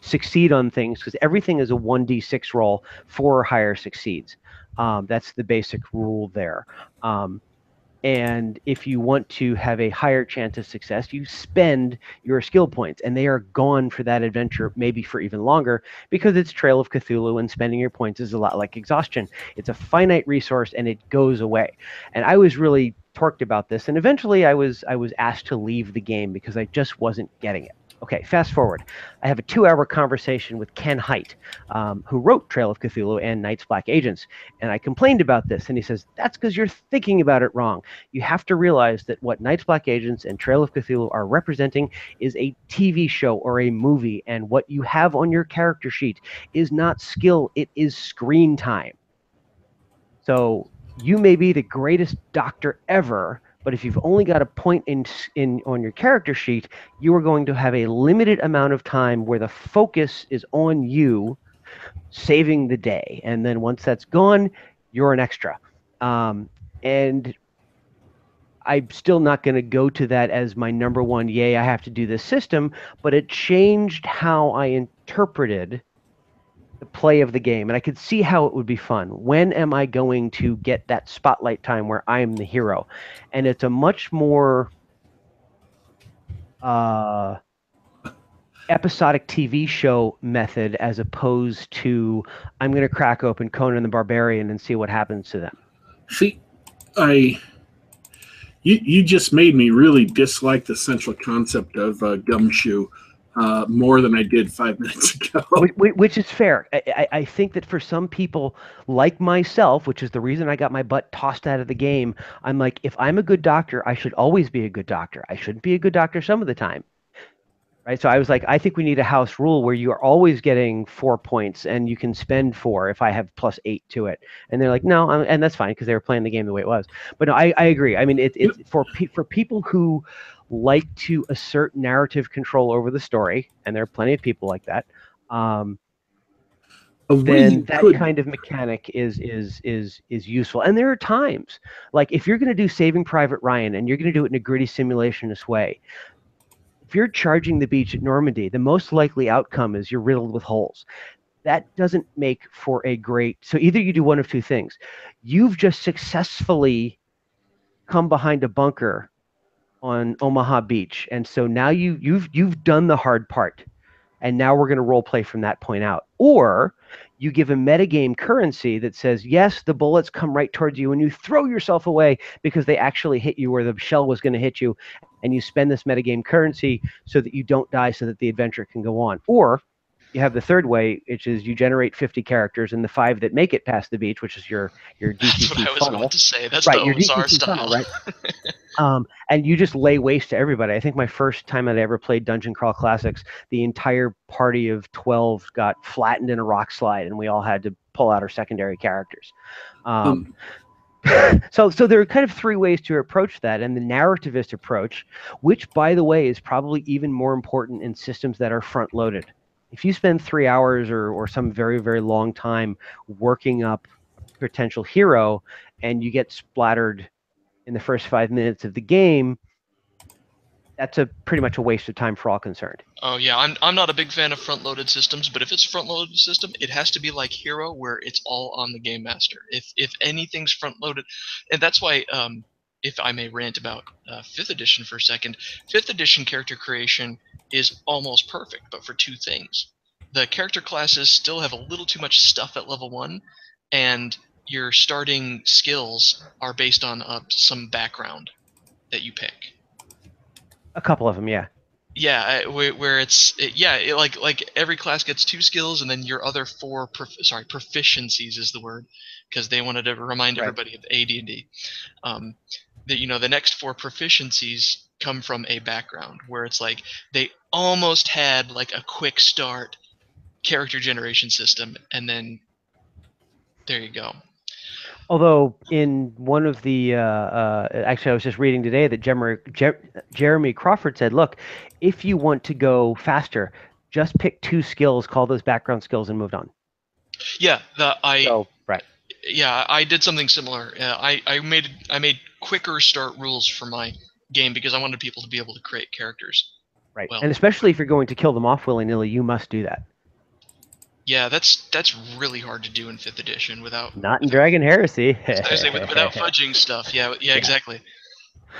succeed on things, because everything is a 1d6 roll, 4 or higher succeeds. That's the basic rule there. And if you want to have a higher chance of success, you spend your skill points, and they are gone for that adventure, maybe for even longer, because it's Trail of Cthulhu, and spending your points is a lot like exhaustion. It's a finite resource, and it goes away. And I was really torqued about this, and eventually I was asked to leave the game because I just wasn't getting it. Okay, fast forward. I have a 2-hour conversation with Ken Hite, who wrote Trail of Cthulhu and Night's Black Agents. And I complained about this, and he says, that's because you're thinking about it wrong. You have to realize that what Night's Black Agents and Trail of Cthulhu are representing is a TV show or a movie, and what you have on your character sheet is not skill, it is screen time. So you may be the greatest doctor ever, but if you've only got a point in on your character sheet, you are going to have a limited amount of time where the focus is on you saving the day. And then once that's gone, you're an extra. And I'm still not going to go to that as my number one, yay, I have to do this system, but it changed how I interpreted the play of the game, and I could see how it would be fun. When am I going to get that spotlight time where I am the hero? And it's a much more episodic TV show method as opposed to I'm going to crack open Conan the Barbarian and see what happens to them. See, you just made me really dislike the central concept of gumshoe more than I did 5 minutes ago. Which is fair. I think that for some people like myself, which is the reason I got my butt tossed out of the game, I'm like, if I'm a good doctor, I should always be a good doctor. I shouldn't be a good doctor some of the time. Right. So I was like, I think we need a house rule where you are always getting 4 points and you can spend 4 if I have +8 to it. And they're like, no, and that's fine because they were playing the game the way it was. But no, I agree. I mean, it's for people who like to assert narrative control over the story, and there are plenty of people like that. Then that kind of mechanic is useful. And there are times, like if you're going to do Saving Private Ryan and you're going to do it in a gritty simulationist way, if you're charging the beach at Normandy, the most likely outcome is you're riddled with holes. That doesn't make for a great. So either you do one of two things. You've just successfully come behind a bunker on Omaha Beach, and so now you've done the hard part, and now we're going to role play from that point out. Or you give a metagame currency that says, yes, the bullets come right towards you, and you throw yourself away because they actually hit you where the shell was going to hit you, and you spend this metagame currency so that you don't die so that the adventure can go on. Or you have the third way, which is you generate 50 characters, and the 5 that make it past the beach, which is your DCC That's what I was funnel. about to say. That's right, the your Ozar DCC style. Funnel, right? And you just lay waste to everybody. I think my first time that I ever played Dungeon Crawl Classics, the entire party of 12 got flattened in a rock slide, and we all had to pull out our secondary characters. So there are kind of 3 ways to approach that, and the narrativist approach, which, by the way, is probably even more important in systems that are front-loaded. If you spend 3 hours or some very, very long time working up a potential hero, and you get splattered in the first 5 minutes of the game, that's pretty much a waste of time for all concerned. Oh yeah, I'm not a big fan of front-loaded systems, but if it's a front-loaded system, it has to be like Hero, where it's all on the game master. If anything's front-loaded, and that's why, if I may rant about 5th edition for a second, 5th edition character creation is almost perfect, but for 2 things. The character classes still have a little too much stuff at level 1, and your starting skills are based on some background that you pick. A couple of them, yeah. Yeah, where like every class gets 2 skills, and then your other 4 proficiencies is the word, because they wanted to remind Right. everybody of AD&D. That the next 4 proficiencies come from a background where it's like they almost had like a quick start character generation system, and then there you go. Although in one of the actually, I was just reading today that Jeremy Crawford said, "Look, if you want to go faster, just pick 2 skills, call those background skills, and move on." Yeah, So right, I did something similar. I made quicker start rules for my game because I wanted people to be able to create characters. right, Well, and especially if you're going to kill them off willy-nilly, you must do that. yeah, that's really hard to do in 5th edition Not in Dragon Heresy. without fudging stuff. Yeah, Yeah. exactly.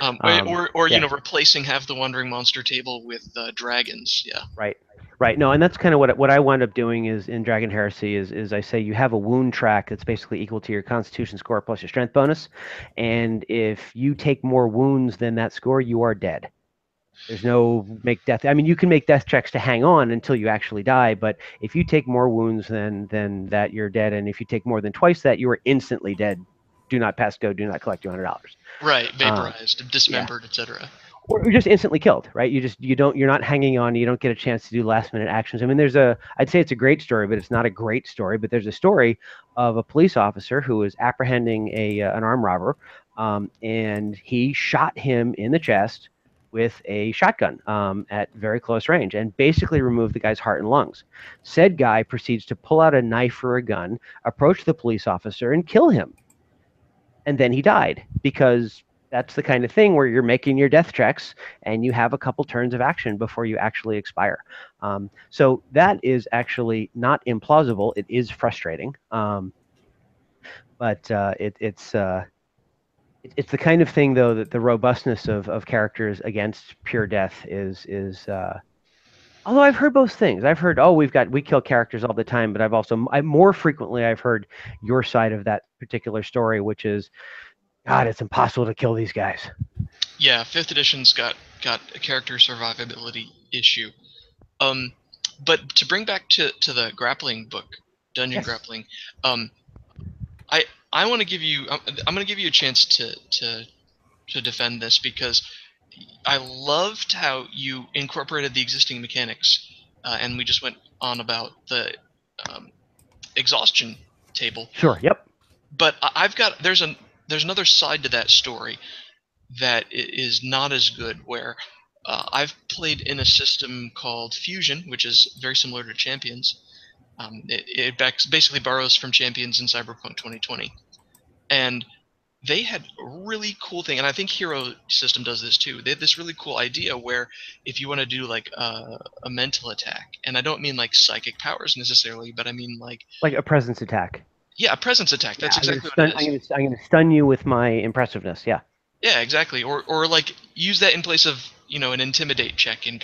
Yeah. Replacing Have the Wandering Monster table with dragons. Yeah. Right. Right. No, and that's kind of what I wound up doing is in Dragon Heresy is I say you have a wound track that's basically equal to your Constitution score plus your Strength bonus, and if you take more wounds than that score, you are dead. There's no make death. I mean, you can make death checks to hang on until you actually die, but if you take more wounds than that, you're dead. And if you take more than twice that, you are instantly dead. Do not pass go. Do not collect $200. Right. Vaporized, Yeah. dismembered, etc. Or just instantly killed, right? You're not hanging on. You don't get a chance to do last minute actions. I mean, I'd say it's a great story, but it's not a great story. But there's a story of a police officer who is apprehending an armed robber, and he shot him in the chest with a shotgun at very close range and basically removed the guy's heart and lungs. Said guy proceeds to pull out a knife or a gun, approach the police officer, and kill him. And then he died because that's the kind of thing where you're making your death checks and you have a couple turns of action before you actually expire. So that is actually not implausible. It is frustrating, but it's the kind of thing though that the robustness of characters against pure death is. Although I've heard both things. I've heard, oh, we kill characters all the time, but more frequently I've heard your side of that particular story, which is, God, it's impossible to kill these guys. Yeah, 5th edition's got a character survivability issue. But to bring back to the grappling book, Dungeon Grappling, I want to give you I'm going to give you a chance to defend this because I loved how you incorporated the existing mechanics, and we just went on about the exhaustion table. Sure. Yep. But there's another side to that story that is not as good. Where I've played in a system called Fusion, which is very similar to Champions. It basically borrows from Champions in Cyberpunk 2020, and they had a really cool thing, and I think Hero System does this too. They had this really cool idea where if you want to do like a mental attack, and I don't mean like psychic powers necessarily, but I mean like a presence attack. Yeah, a presence attack. That's exactly what it is. I'm going to stun you with my impressiveness. Yeah. Yeah, exactly. Or like use that in place of an intimidate check in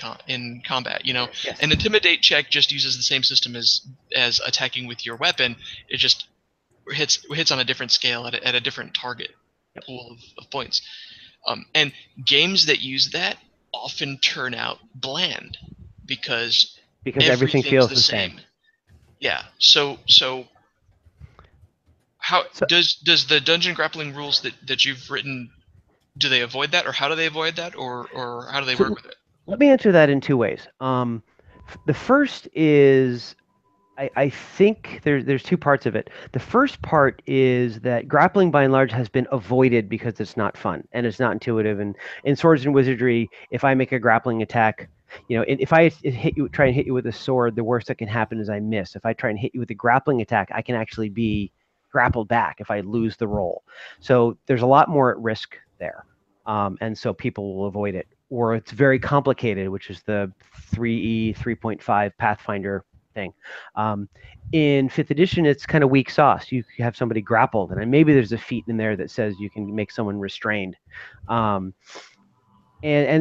combat. Yes. An intimidate check just uses the same system as attacking with your weapon. It just hits on a different scale at a different target pool of points. And games that use that often turn out bland because everything feels the same. Yeah. So how does the Dungeon Grappling rules that you've written, do they avoid that, or how do they avoid that, or how do they work with it? Let me answer that in 2 ways. The first is I think there's 2 parts of it. The first part is that grappling by and large has been avoided because it's not fun and it's not intuitive. And in Swords and Wizardry, if I make a grappling attack, if I try and hit you with a sword, the worst that can happen is I miss. If I try and hit you with a grappling attack, I can actually be grappled back if I lose the roll. So there's a lot more at risk there. And so people will avoid it. Or it's very complicated, which is the 3E 3.5 Pathfinder thing. In 5th edition, it's kind of weak sauce. You have somebody grappled, and maybe there's a feat in there that says you can make someone restrained. And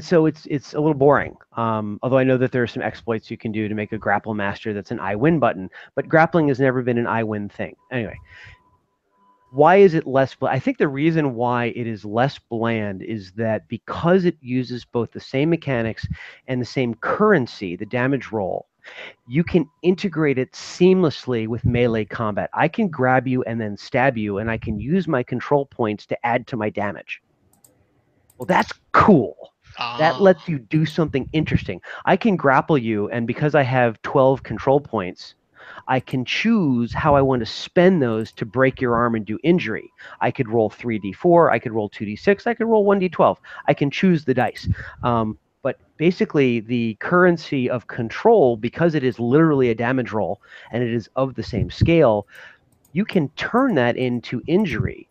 so it's a little boring. Although I know that there are some exploits you can do to make a grapple master that's an I win button, but grappling has never been an I win thing. Anyway, Why is it less bland? I think the reason why it is less bland is that because it uses both the same mechanics and the same currency, the damage roll, you can integrate it seamlessly with melee combat. I can grab you and then stab you, and I can use my control points to add to my damage. Well, that's cool. That lets you do something interesting. I can grapple you, and because I have 12 control points, I can choose how I want to spend those to break your arm and do injury. I could roll 3d4, I could roll 2d6, I could roll 1d12. I can choose the dice. But basically, the currency of control, because it is literally a damage roll and it is of the same scale, you can turn that into injury.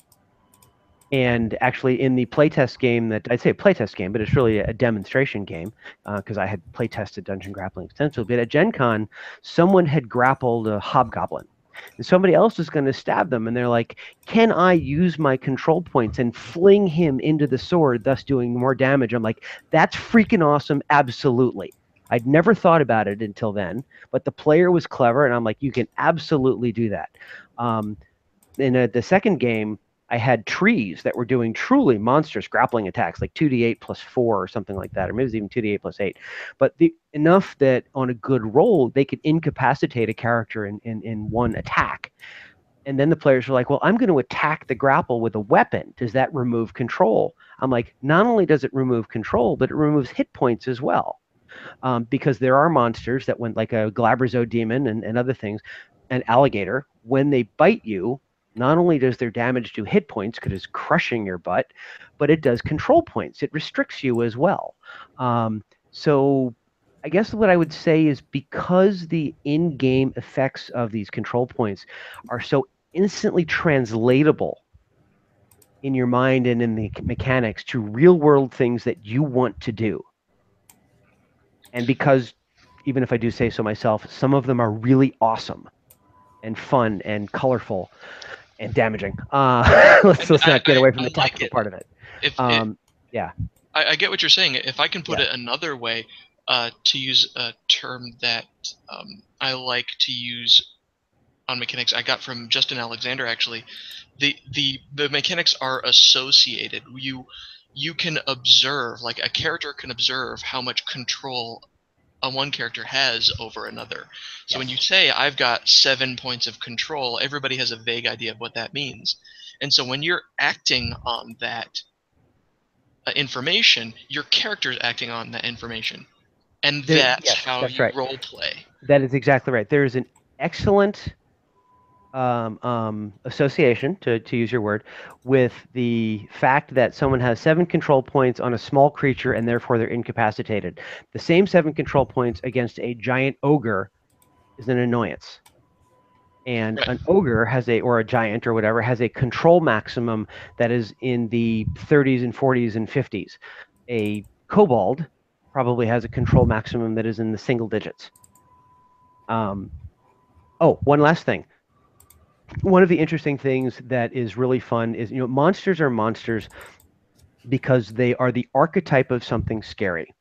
And actually, in the playtest game that I'd say a playtest game, but it's really a demonstration game because I had playtested Dungeon Grappling extensively. But at Gen Con, someone had grappled a hobgoblin, and somebody else was going to stab them, and they're like, "Can I use my control points and fling him into the sword, thus doing more damage?" I'm like, "That's freaking awesome! Absolutely." I'd never thought about it until then, but the player was clever, and I'm like, "You can absolutely do that." In the second game, I had trees that were doing truly monstrous grappling attacks, like 2d8 plus 4 or something like that, or maybe it was even 2d8 plus 8. But enough that on a good roll, they could incapacitate a character in one attack. And then the players were like, well, I'm going to attack the grapple with a weapon. Does that remove control? I'm like, not only does it remove control, but it removes hit points as well. Because there are monsters that went like a Glabrazo demon and other things, an alligator, when they bite you, not only does their damage do hit points because it's crushing your butt, but it does control points. It restricts you as well. So I guess what I would say is because the in-game effects of these control points are so instantly translatable in your mind and in the mechanics to real-world things that you want to do. And because, even if I do say so myself, some of them are really awesome and fun and colorful and damaging. Let's not get away from the tactical part of it. Yeah. I get what you're saying. If I can put it another way, to use a term that I like to use on mechanics, I got from Justin Alexander actually. The mechanics are associated. You can observe, like a character can observe how much control one character has over another. So when you say I've got 7 points of control, everybody has a vague idea of what that means. And so when you're acting on that information, your character is acting on that information, and that's how you role play. That is exactly right. There is an excellent association, to use your word, with the fact that someone has 7 control points on a small creature and therefore they're incapacitated. The same 7 control points against a giant ogre is an annoyance. And an ogre has or a giant or whatever, has a control maximum that is in the 30s and 40s and 50s. A kobold probably has a control maximum that is in the single digits. One last thing. One of the interesting things that is really fun is, monsters are monsters because they are the archetype of something scary.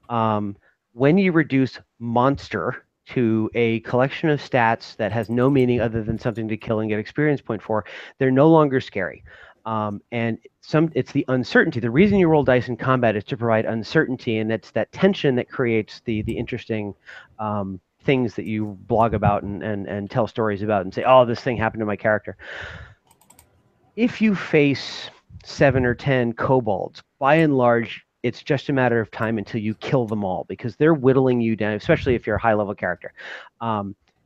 When you reduce monster to a collection of stats that has no meaning other than something to kill and get experience point for, they're no longer scary. And it's the uncertainty. The reason you roll dice in combat is to provide uncertainty, and it's that tension that creates the interesting things that you blog about and tell stories about and say, oh, this thing happened to my character. If you face 7 or 10 kobolds, by and large, it's just a matter of time until you kill them all, because they're whittling you down, especially if you're a high-level character.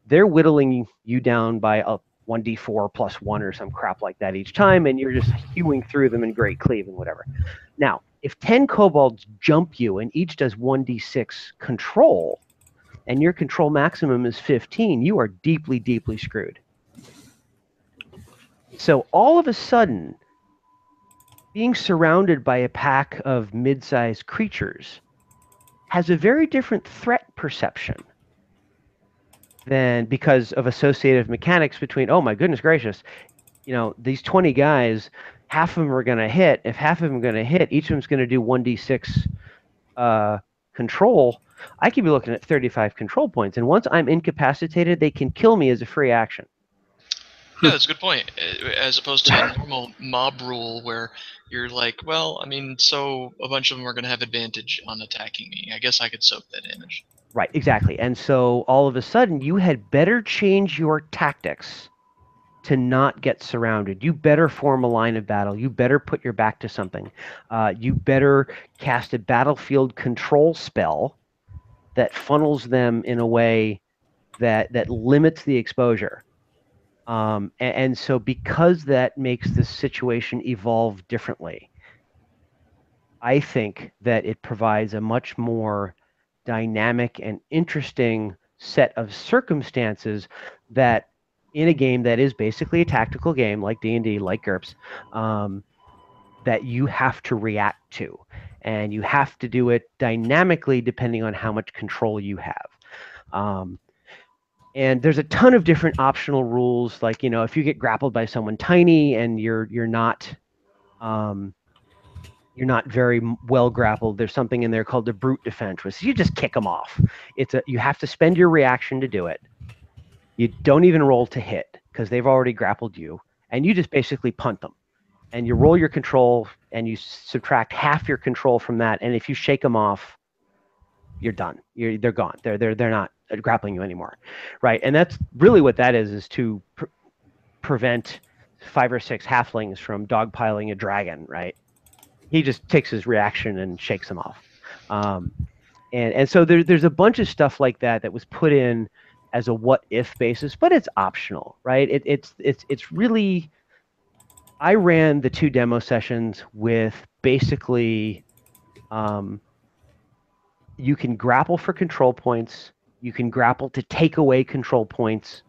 They're whittling you down by a 1d4 plus 1 or some crap like that each time, and you're just hewing through them in great cleave and whatever. Now, if 10 kobolds jump you and each does 1d6 control, and your control maximum is 15, you are deeply, deeply screwed. So all of a sudden, being surrounded by a pack of mid-sized creatures has a very different threat perception than, because of associative mechanics between, oh my goodness gracious, these 20 guys, half of them are going to hit. If half of them are going to hit, each of them's going to do 1d6 control. I could be looking at 35 control points, and once I'm incapacitated, they can kill me as a free action. Yeah, that's a good point. As opposed to a normal mob rule where you're like, well, I mean, so a bunch of them are going to have advantage on attacking me. I guess I could soak that damage. Right, exactly. And so all of a sudden, you had better change your tactics to not get surrounded. You better form a line of battle. You better put your back to something. You better cast a battlefield control spell that funnels them in a way that limits the exposure. And so because that makes this situation evolve differently, I think that it provides a much more dynamic and interesting set of circumstances that in a game that is basically a tactical game like D&D, like GURPS, that you have to react to. And you have to do it dynamically depending on how much control you have. And there's a ton of different optional rules, like, if you get grappled by someone tiny and you're not very well grappled, there's something in there called the brute defense, which you just kick them off. You have to spend your reaction to do it. You don't even roll to hit because they've already grappled you, and you just basically punt them. And you roll your control, and you subtract half your control from that. And if you shake them off, you're done. They're gone. They're not grappling you anymore, right? And that's really what that is to prevent 5 or 6 halflings from dogpiling a dragon, right? He just takes his reaction and shakes them off. And so there's a bunch of stuff like that was put in as a what if basis, but it's optional, right? It's really, I ran the 2 demo sessions with basically, you can grapple for control points, you can grapple to take away control points,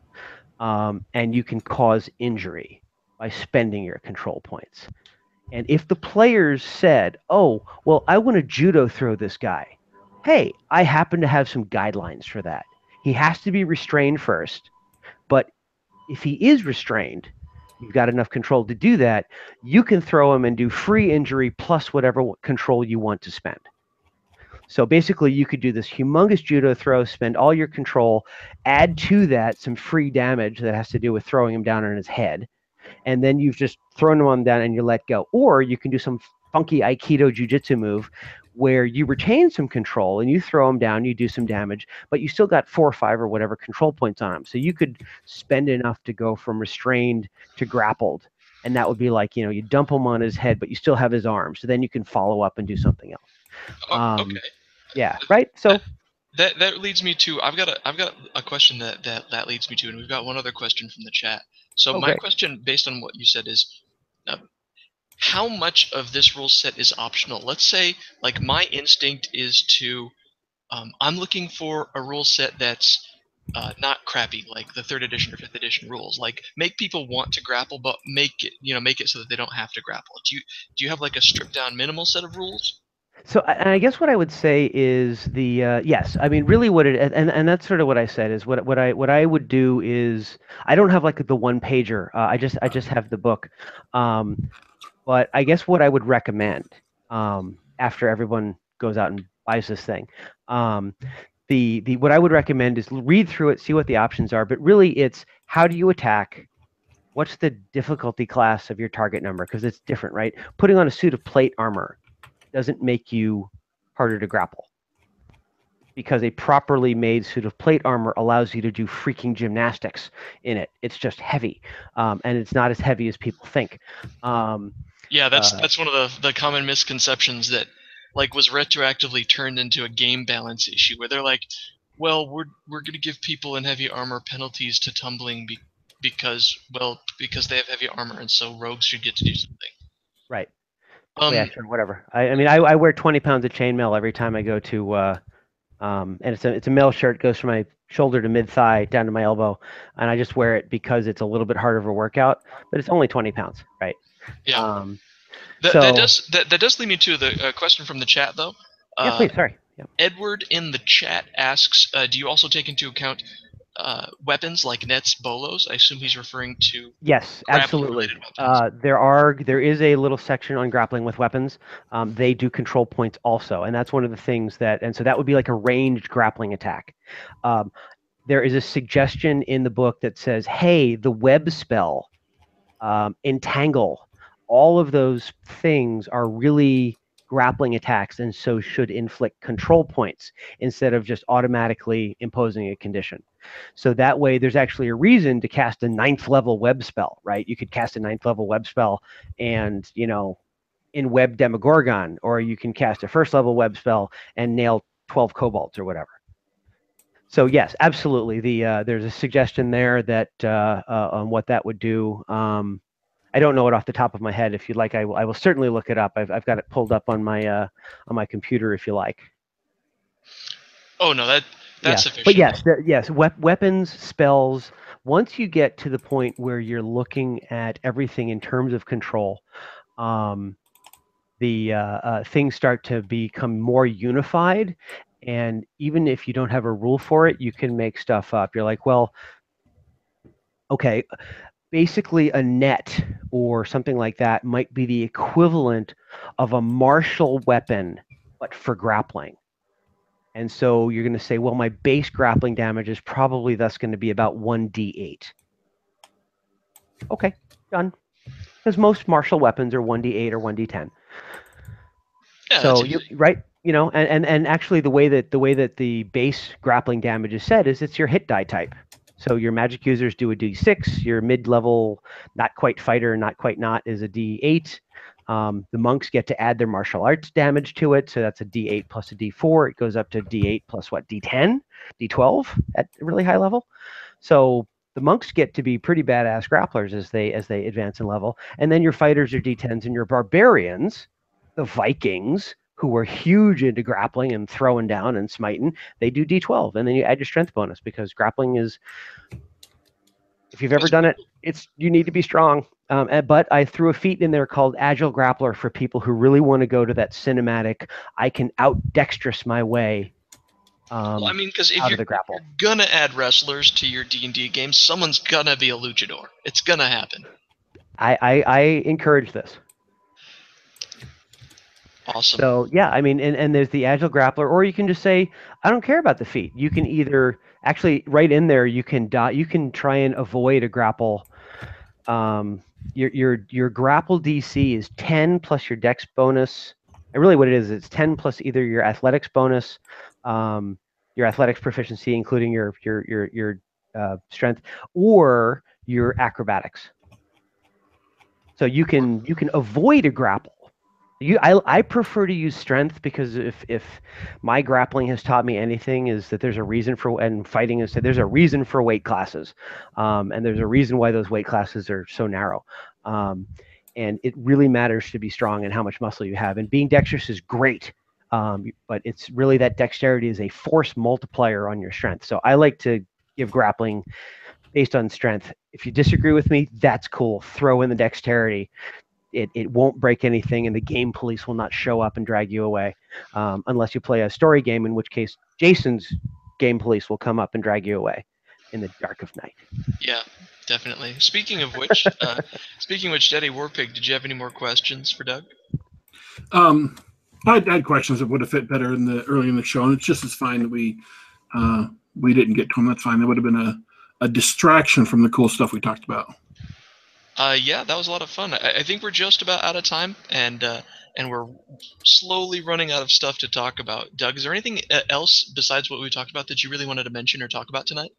and you can cause injury by spending your control points. And if the players said, oh, well, I want to judo throw this guy, hey, I happen to have some guidelines for that. He has to be restrained first, but if he is restrained, you've got enough control to do that, you can throw him and do free injury plus whatever control you want to spend. So basically, you could do this humongous judo throw, spend all your control, add to that some free damage that has to do with throwing him down on his head, and then you've just thrown him on down and you let go. Or you can do some funky Aikido Jiu-Jitsu move where you retain some control and you throw him down, you do some damage, but you still got 4 or 5 or whatever control points on him. So you could spend enough to go from restrained to grappled. And that would be like, you dump him on his head, but you still have his arm. So then you can follow up and do something else. Okay. Yeah, right? So that leads me to, I've got a question that leads me to, and we've got one other question from the chat. So my question, based on what you said, is how much of this rule set is optional? Let's say, like, my instinct is to, I'm looking for a rule set that's not crappy, like the 3rd edition or 5th edition rules. Like, make people want to grapple, but make it so that they don't have to grapple. Do you have like a stripped down minimal set of rules? So I guess what I would say is yes, I mean, really what it, and that's sort of what I said is what I would do is, I don't have like the 1-pager. I just have the book. But I guess what I would recommend, after everyone goes out and buys this thing, what I would recommend is read through it, see what the options are, but really it's how do you attack? What's the difficulty class of your target number? Because it's different, right? Putting on a suit of plate armor doesn't make you harder to grapple, because a properly made suit of plate armor allows you to do freaking gymnastics in it. It's just heavy, and it's not as heavy as people think. Yeah, that's one of the common misconceptions that, like, was retroactively turned into a game balance issue, where they're like, well, we're going to give people in heavy armor penalties to tumbling because they have heavy armor, and so rogues should get to do something. Right. Yeah, sure, whatever. I mean, I wear 20 pounds of chainmail every time I go to, and it's a mail shirt, goes from my shoulder to mid-thigh down to my elbow, and I just wear it because it's a little bit harder of a workout, but it's only 20 pounds, right? Yeah. That does lead me to the question from the chat, though. Yeah, please, sorry. Yeah. Edward in the chat asks, do you also take into account weapons like nets, bolos? I assume he's referring to. Yes, absolutely. There is a little section on grappling with weapons. They do control points also, and that's one of the things and so that would be like a ranged grappling attack. there is a suggestion in the book that says, hey, the web spell, entangle, all of those things are really grappling attacks and so should inflict control points instead of just automatically imposing a condition. So that way there's actually a reason to cast a 9th level web spell, right? You could cast a 9th level web spell and, you know, in web Demogorgon, or you can cast a 1st level web spell and nail 12 kobolds or whatever. So yes, absolutely. There's a suggestion there that on what that would do. I don't know it off the top of my head. If you'd like, I will certainly look it up. I've got it pulled up on my computer if you like. Oh no, that's yeah. sufficient. But yes, weapons, spells. Once you get to the point where you're looking at everything in terms of control, the things start to become more unified. And even if you don't have a rule for it, you can make stuff up. You're like, well, okay, basically a net or something like that might be the equivalent of a martial weapon, but for grappling. And so you're going to say, well, my base grappling damage is probably thus going to be about 1d8. Okay, done. Because most martial weapons are 1d8 or 1d10. Yeah, so right, you know, and actually the way that the base grappling damage is set is it's your hit die type. So your magic users do a d6, your mid-level not quite fighter, not quite not is a d8. The monks get to add their martial arts damage to it, so that's a d8 plus a d4. It goes up to d8 plus what, d10, d12 at a really high level. So the monks get to be pretty badass grapplers as they advance in level, and then your fighters are d10s, and your barbarians, the Vikings, who were huge into grappling and throwing down and smiting, they do d12, and then you add your strength bonus because grappling is, if you've ever done it, you need to be strong. But I threw a feat in there called Agile Grappler for people who really want to go to that cinematic, I can out-dexterous my way. Well, I mean, because if you're gonna add wrestlers to your D&D games, someone's gonna be a luchador. It's gonna happen. I encourage this. Awesome. So yeah, I mean, and there's the Agile Grappler, or you can just say, I don't care about the feat. You can either actually right in there, you can try and avoid a grapple. Your grapple DC is 10 plus your dex bonus. And really what it is, it's 10 plus either your athletics bonus, your athletics proficiency, including your strength, or your acrobatics. So you can avoid a grapple. I prefer to use strength because if my grappling has taught me anything, is that there's a reason for, and fighting is that there's a reason for weight classes, and there's a reason why those weight classes are so narrow, and it really matters to be strong and how much muscle you have. And being dexterous is great, but it's really that dexterity is a force multiplier on your strength. So I like to give grappling based on strength. If you disagree with me, that's cool. Throw in the dexterity. It won't break anything, and the game police will not show up and drag you away, unless you play a story game, in which case Jason's game police will come up and drag you away in the dark of night. Yeah, definitely. Speaking of which, Daddy Warpig, did you have any more questions for Doug? I had questions that would have fit better early in the show, and it's just as fine that we didn't get to them. That's fine. That would have been a distraction from the cool stuff we talked about. Yeah, that was a lot of fun. I think we're just about out of time, and we're slowly running out of stuff to talk about. Doug, is there anything else besides what we talked about that you really wanted to mention or talk about tonight?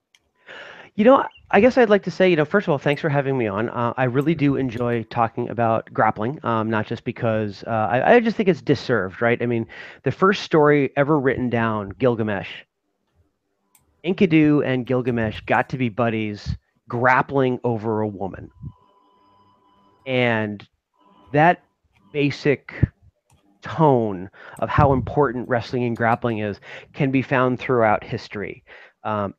You know, I guess I'd like to say, first of all, thanks for having me on. I really do enjoy talking about grappling, not just because I just think it's disserved, right? I mean, the first story ever written down, Gilgamesh, Enkidu and Gilgamesh got to be buddies grappling over a woman. And that basic tone of how important wrestling and grappling is can be found throughout history.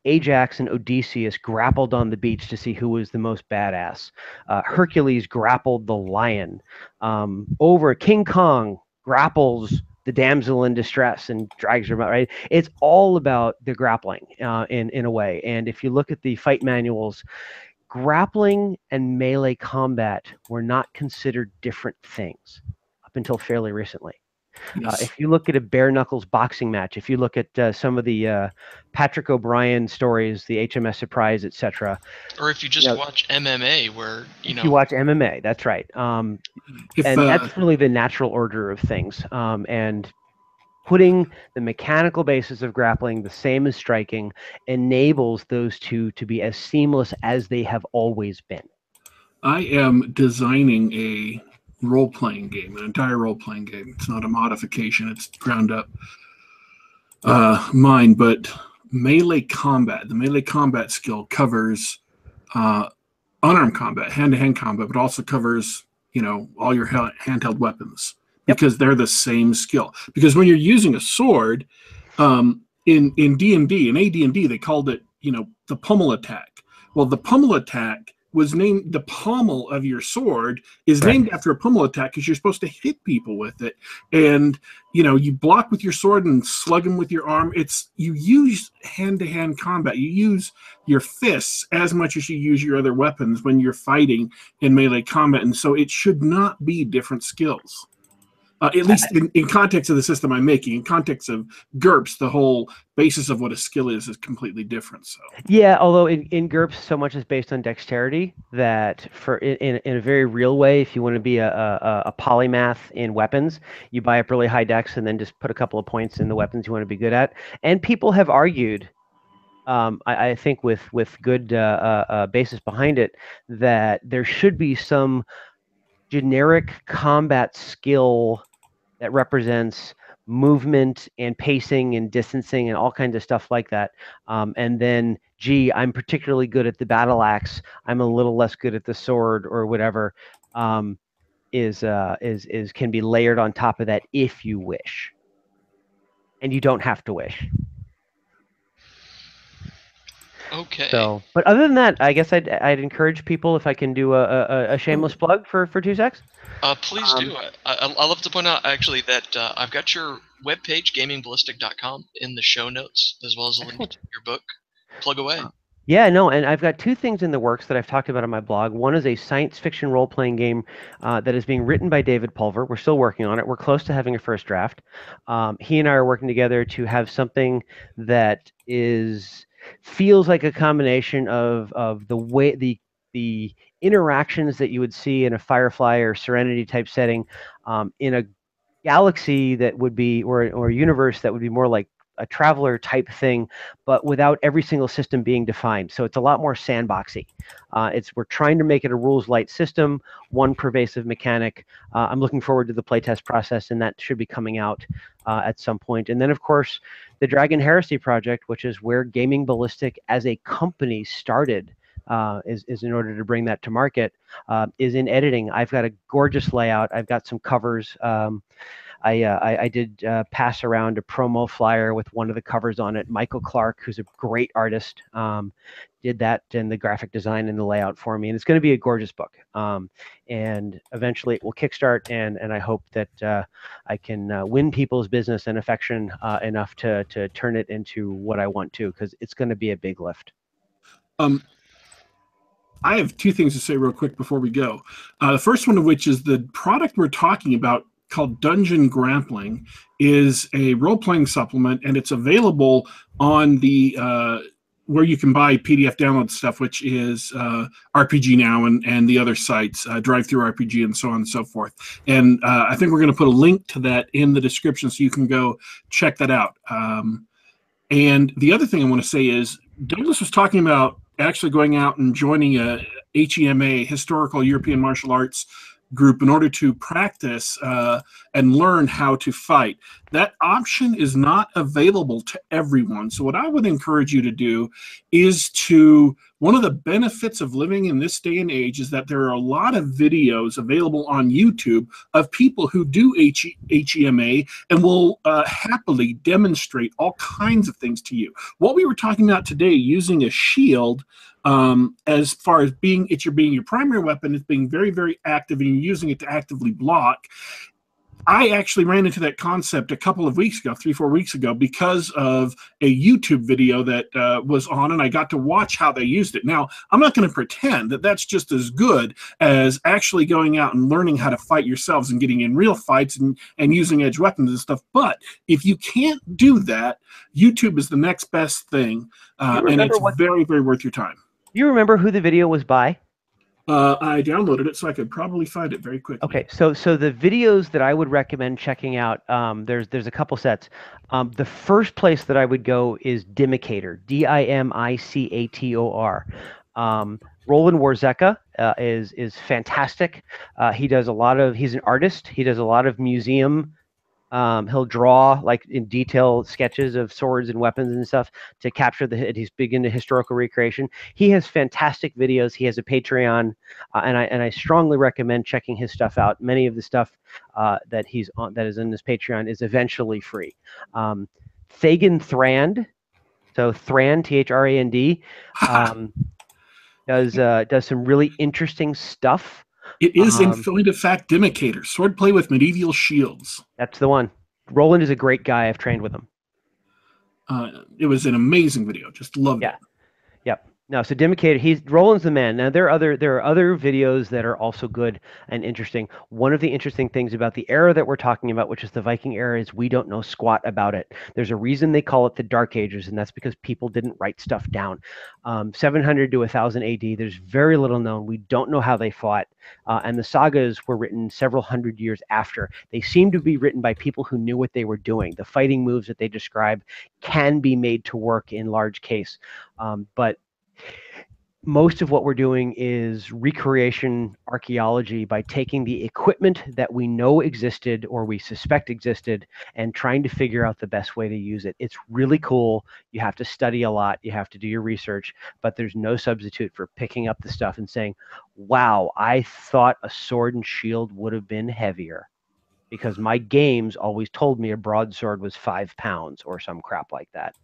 Ajax and Odysseus grappled on the beach to see who was the most badass. Hercules grappled the lion. Over King Kong grapples the damsel in distress and drags her out, right? It's all about the grappling in a way. And if you look at the fight manuals, grappling and melee combat were not considered different things up until fairly recently. Yes. If you look at a bare knuckles boxing match, if you look at some of the Patrick O'Brien stories, the HMS Surprise, etc. Or if you just watch MMA, where if you watch MMA, that's right. If And that's really the natural order of things. And putting the mechanical basis of grappling the same as striking enables those two to be as seamless as they have always been. I am designing a role-playing game, an entire role-playing game. It's not a modification; it's ground up mine. But melee combat, the melee combat skill covers unarmed combat, hand-to-hand combat, but also covers all your handheld weapons because they're the same skill. Because when you're using a sword, in D&D, in AD&D, they called it the pummel attack. Well, the pummel attack was named, the pommel of your sword is named after a pummel attack because you're supposed to hit people with it. And, you block with your sword and slug them with your arm. You use hand-to-hand combat. You use your fists as much as you use your other weapons when you're fighting in melee combat. And so it should not be different skills. At least in context of the system I'm making. In context of GURPS, the whole basis of what a skill is completely different. So yeah, although in GURPS, so much is based on dexterity that for in a very real way, if you want to be a polymath in weapons, you buy up really high dex and then just put a couple of points in the weapons you want to be good at. And people have argued, I think with good basis behind it, that there should be some generic combat skill that represents movement and pacing and distancing and all kinds of stuff like that. And then, gee, I'm particularly good at the battle axe. I'm a little less good at the sword or whatever. Can be layered on top of that if you wish, and you don't have to wish. Okay. So, but other than that, I guess I'd encourage people, if I can do a shameless plug for 2 secs. Please do. I love to point out actually that I've got your webpage, gamingballistic.com, in the show notes, as well as a link to your book. Plug away. Yeah, no, and I've got 2 things in the works that I've talked about on my blog. One is a science fiction role-playing game that is being written by David Pulver. We're still working on it. We're close to having a first draft. He and I are working together to have something that feels like a combination of the way the interactions that you would see in a Firefly or Serenity type setting in a galaxy that would be, or a universe that would be more like a Traveler type thing, but without every single system being defined. So it's a lot more sandboxy. We're trying to make it a rules light system, one pervasive mechanic. I'm looking forward to the playtest process, and that should be coming out at some point. And then, of course, the Dragon Heresy project, which is where Gaming Ballistic as a company started, is in order to bring that to market, is in editing. I've got a gorgeous layout. I've got some covers. I did pass around a promo flyer with one of the covers on it. Michael Clark, who's a great artist, did that and the graphic design and the layout for me. And it's going to be a gorgeous book. And eventually it will kickstart, and I hope that I can win people's business and affection enough to turn it into what I want to, because it's going to be a big lift. I have 2 things to say real quick before we go. The first one of which is the product we're talking about, called Dungeon Grappling, is a role-playing supplement, and it's available on the where you can buy PDF download stuff, which is RPG Now and the other sites, Drive-Thru RPG and so on and so forth. And I think we're going to put a link to that in the description so you can go check that out. And the other thing I want to say is Douglas was talking about actually going out and joining a HEMA, Historical European Martial Arts group, in order to practice and learn how to fight. That option is not available to everyone. So what I would encourage you to do is one of the benefits of living in this day and age is that there are a lot of videos available on YouTube of people who do HEMA and will happily demonstrate all kinds of things to you. What we were talking about today, using a shield, as far as being your primary weapon, it's being very, very active and you're using it to actively block. I actually ran into that concept a couple of weeks ago, 3-4 weeks ago, because of a YouTube video that was on, and I got to watch how they used it. Now, I'm not going to pretend that that's just as good as actually going out and learning how to fight yourselves and getting in real fights and using edge weapons and stuff. But if you can't do that, YouTube is the next best thing, and it's very, very worth your time. You remember who the video was by? I downloaded it, so I could probably find it very quickly. Okay, so the videos that I would recommend checking out, there's a couple sets. The first place that I would go is Dimicator, Dimicator. Roland Warzeka is fantastic. He does a lot of. He's an artist. He does a lot of museum. He'll draw like in detail sketches of swords and weapons and stuff to capture he's big into historical recreation. He has fantastic videos. He has a Patreon, and I strongly recommend checking his stuff out. Many of the stuff that he's on that is in his Patreon is eventually free. Thagan Thrand, so Thrand, Thrand, does some really interesting stuff. It is in point of fact Dimicator, swordplay with medieval shields. That's the one. Roland is a great guy. I've trained with him. It was an amazing video. Just loved it. Yep. No, so Dimicator, Roland's the man. Now there are other videos that are also good and interesting. One of the interesting things about the era that we're talking about, which is the Viking era, is we don't know squat about it. There's a reason they call it the Dark Ages, and that's because people didn't write stuff down. 700 to 1000 AD, there's very little known. We don't know how they fought, and the sagas were written several hundred years after. They seem to be written by people who knew what they were doing. The fighting moves that they describe can be made to work in large case, but most of what we're doing is recreation archaeology by taking the equipment that we know existed or we suspect existed and trying to figure out the best way to use it. It's really cool. You have to study a lot. You have to do your research, but there's no substitute for picking up the stuff and saying, wow, I thought a sword and shield would have been heavier because my games always told me a broadsword was 5 pounds or some crap like that.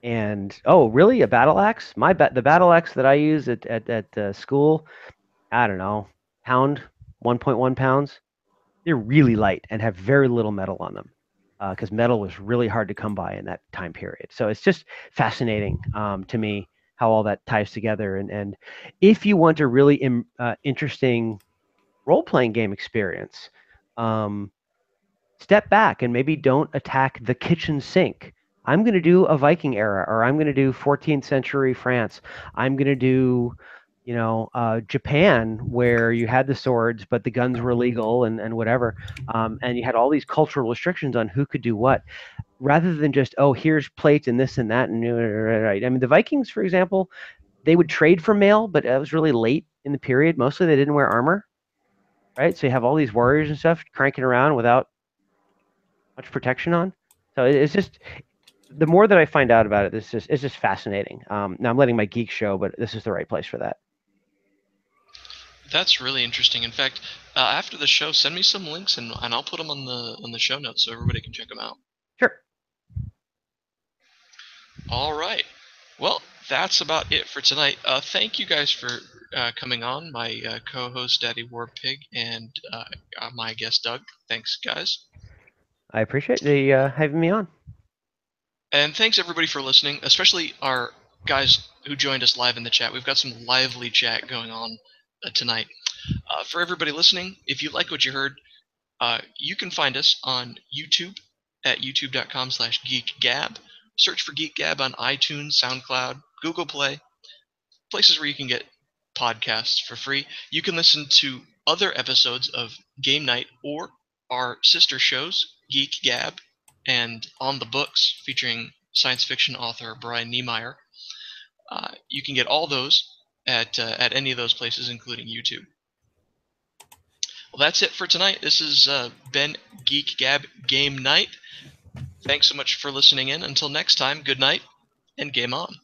And oh, really? A battle axe? The battle axe that I use at school, I don't know, 1.1 pounds. They're really light and have very little metal on them, because metal was really hard to come by in that time period. So it's just fascinating to me how all that ties together. And if you want a really interesting role-playing game experience, step back and maybe don't attack the kitchen sink. I'm going to do a Viking era, or I'm going to do 14th century France. I'm going to do, Japan, where you had the swords, but the guns were illegal and whatever. And you had all these cultural restrictions on who could do what, rather than just, oh, here's plates and this and that. And right. I mean, the Vikings, for example, they would trade for mail, but it was really late in the period. Mostly they didn't wear armor, right? So you have all these warriors and stuff cranking around without much protection on. So it's just, the more that I find out about it, it's just fascinating. Now I'm letting my geek show, but this is the right place for that. That's really interesting. In fact, after the show, send me some links and I'll put them on the show notes so everybody can check them out. Sure. All right. Well, that's about it for tonight. Thank you guys for coming on. My co-host Daddy Warpig and my guest Doug. Thanks, guys. I appreciate the having me on. And thanks everybody for listening, especially our guys who joined us live in the chat. We've got some lively chat going on tonight. For everybody listening, if you like what you heard, you can find us on YouTube at youtube.com/geekgab. Search for Geek Gab on iTunes, SoundCloud, Google Play, places where you can get podcasts for free. You can listen to other episodes of Game Night or our sister shows, Geek Gab and On the Books, featuring science fiction author Brian Niemeyer. You can get all those at any of those places, including YouTube. Well, that's it for tonight. This is Ben Geek Gab Game Night. Thanks so much for listening in. Until next time, good night and game on.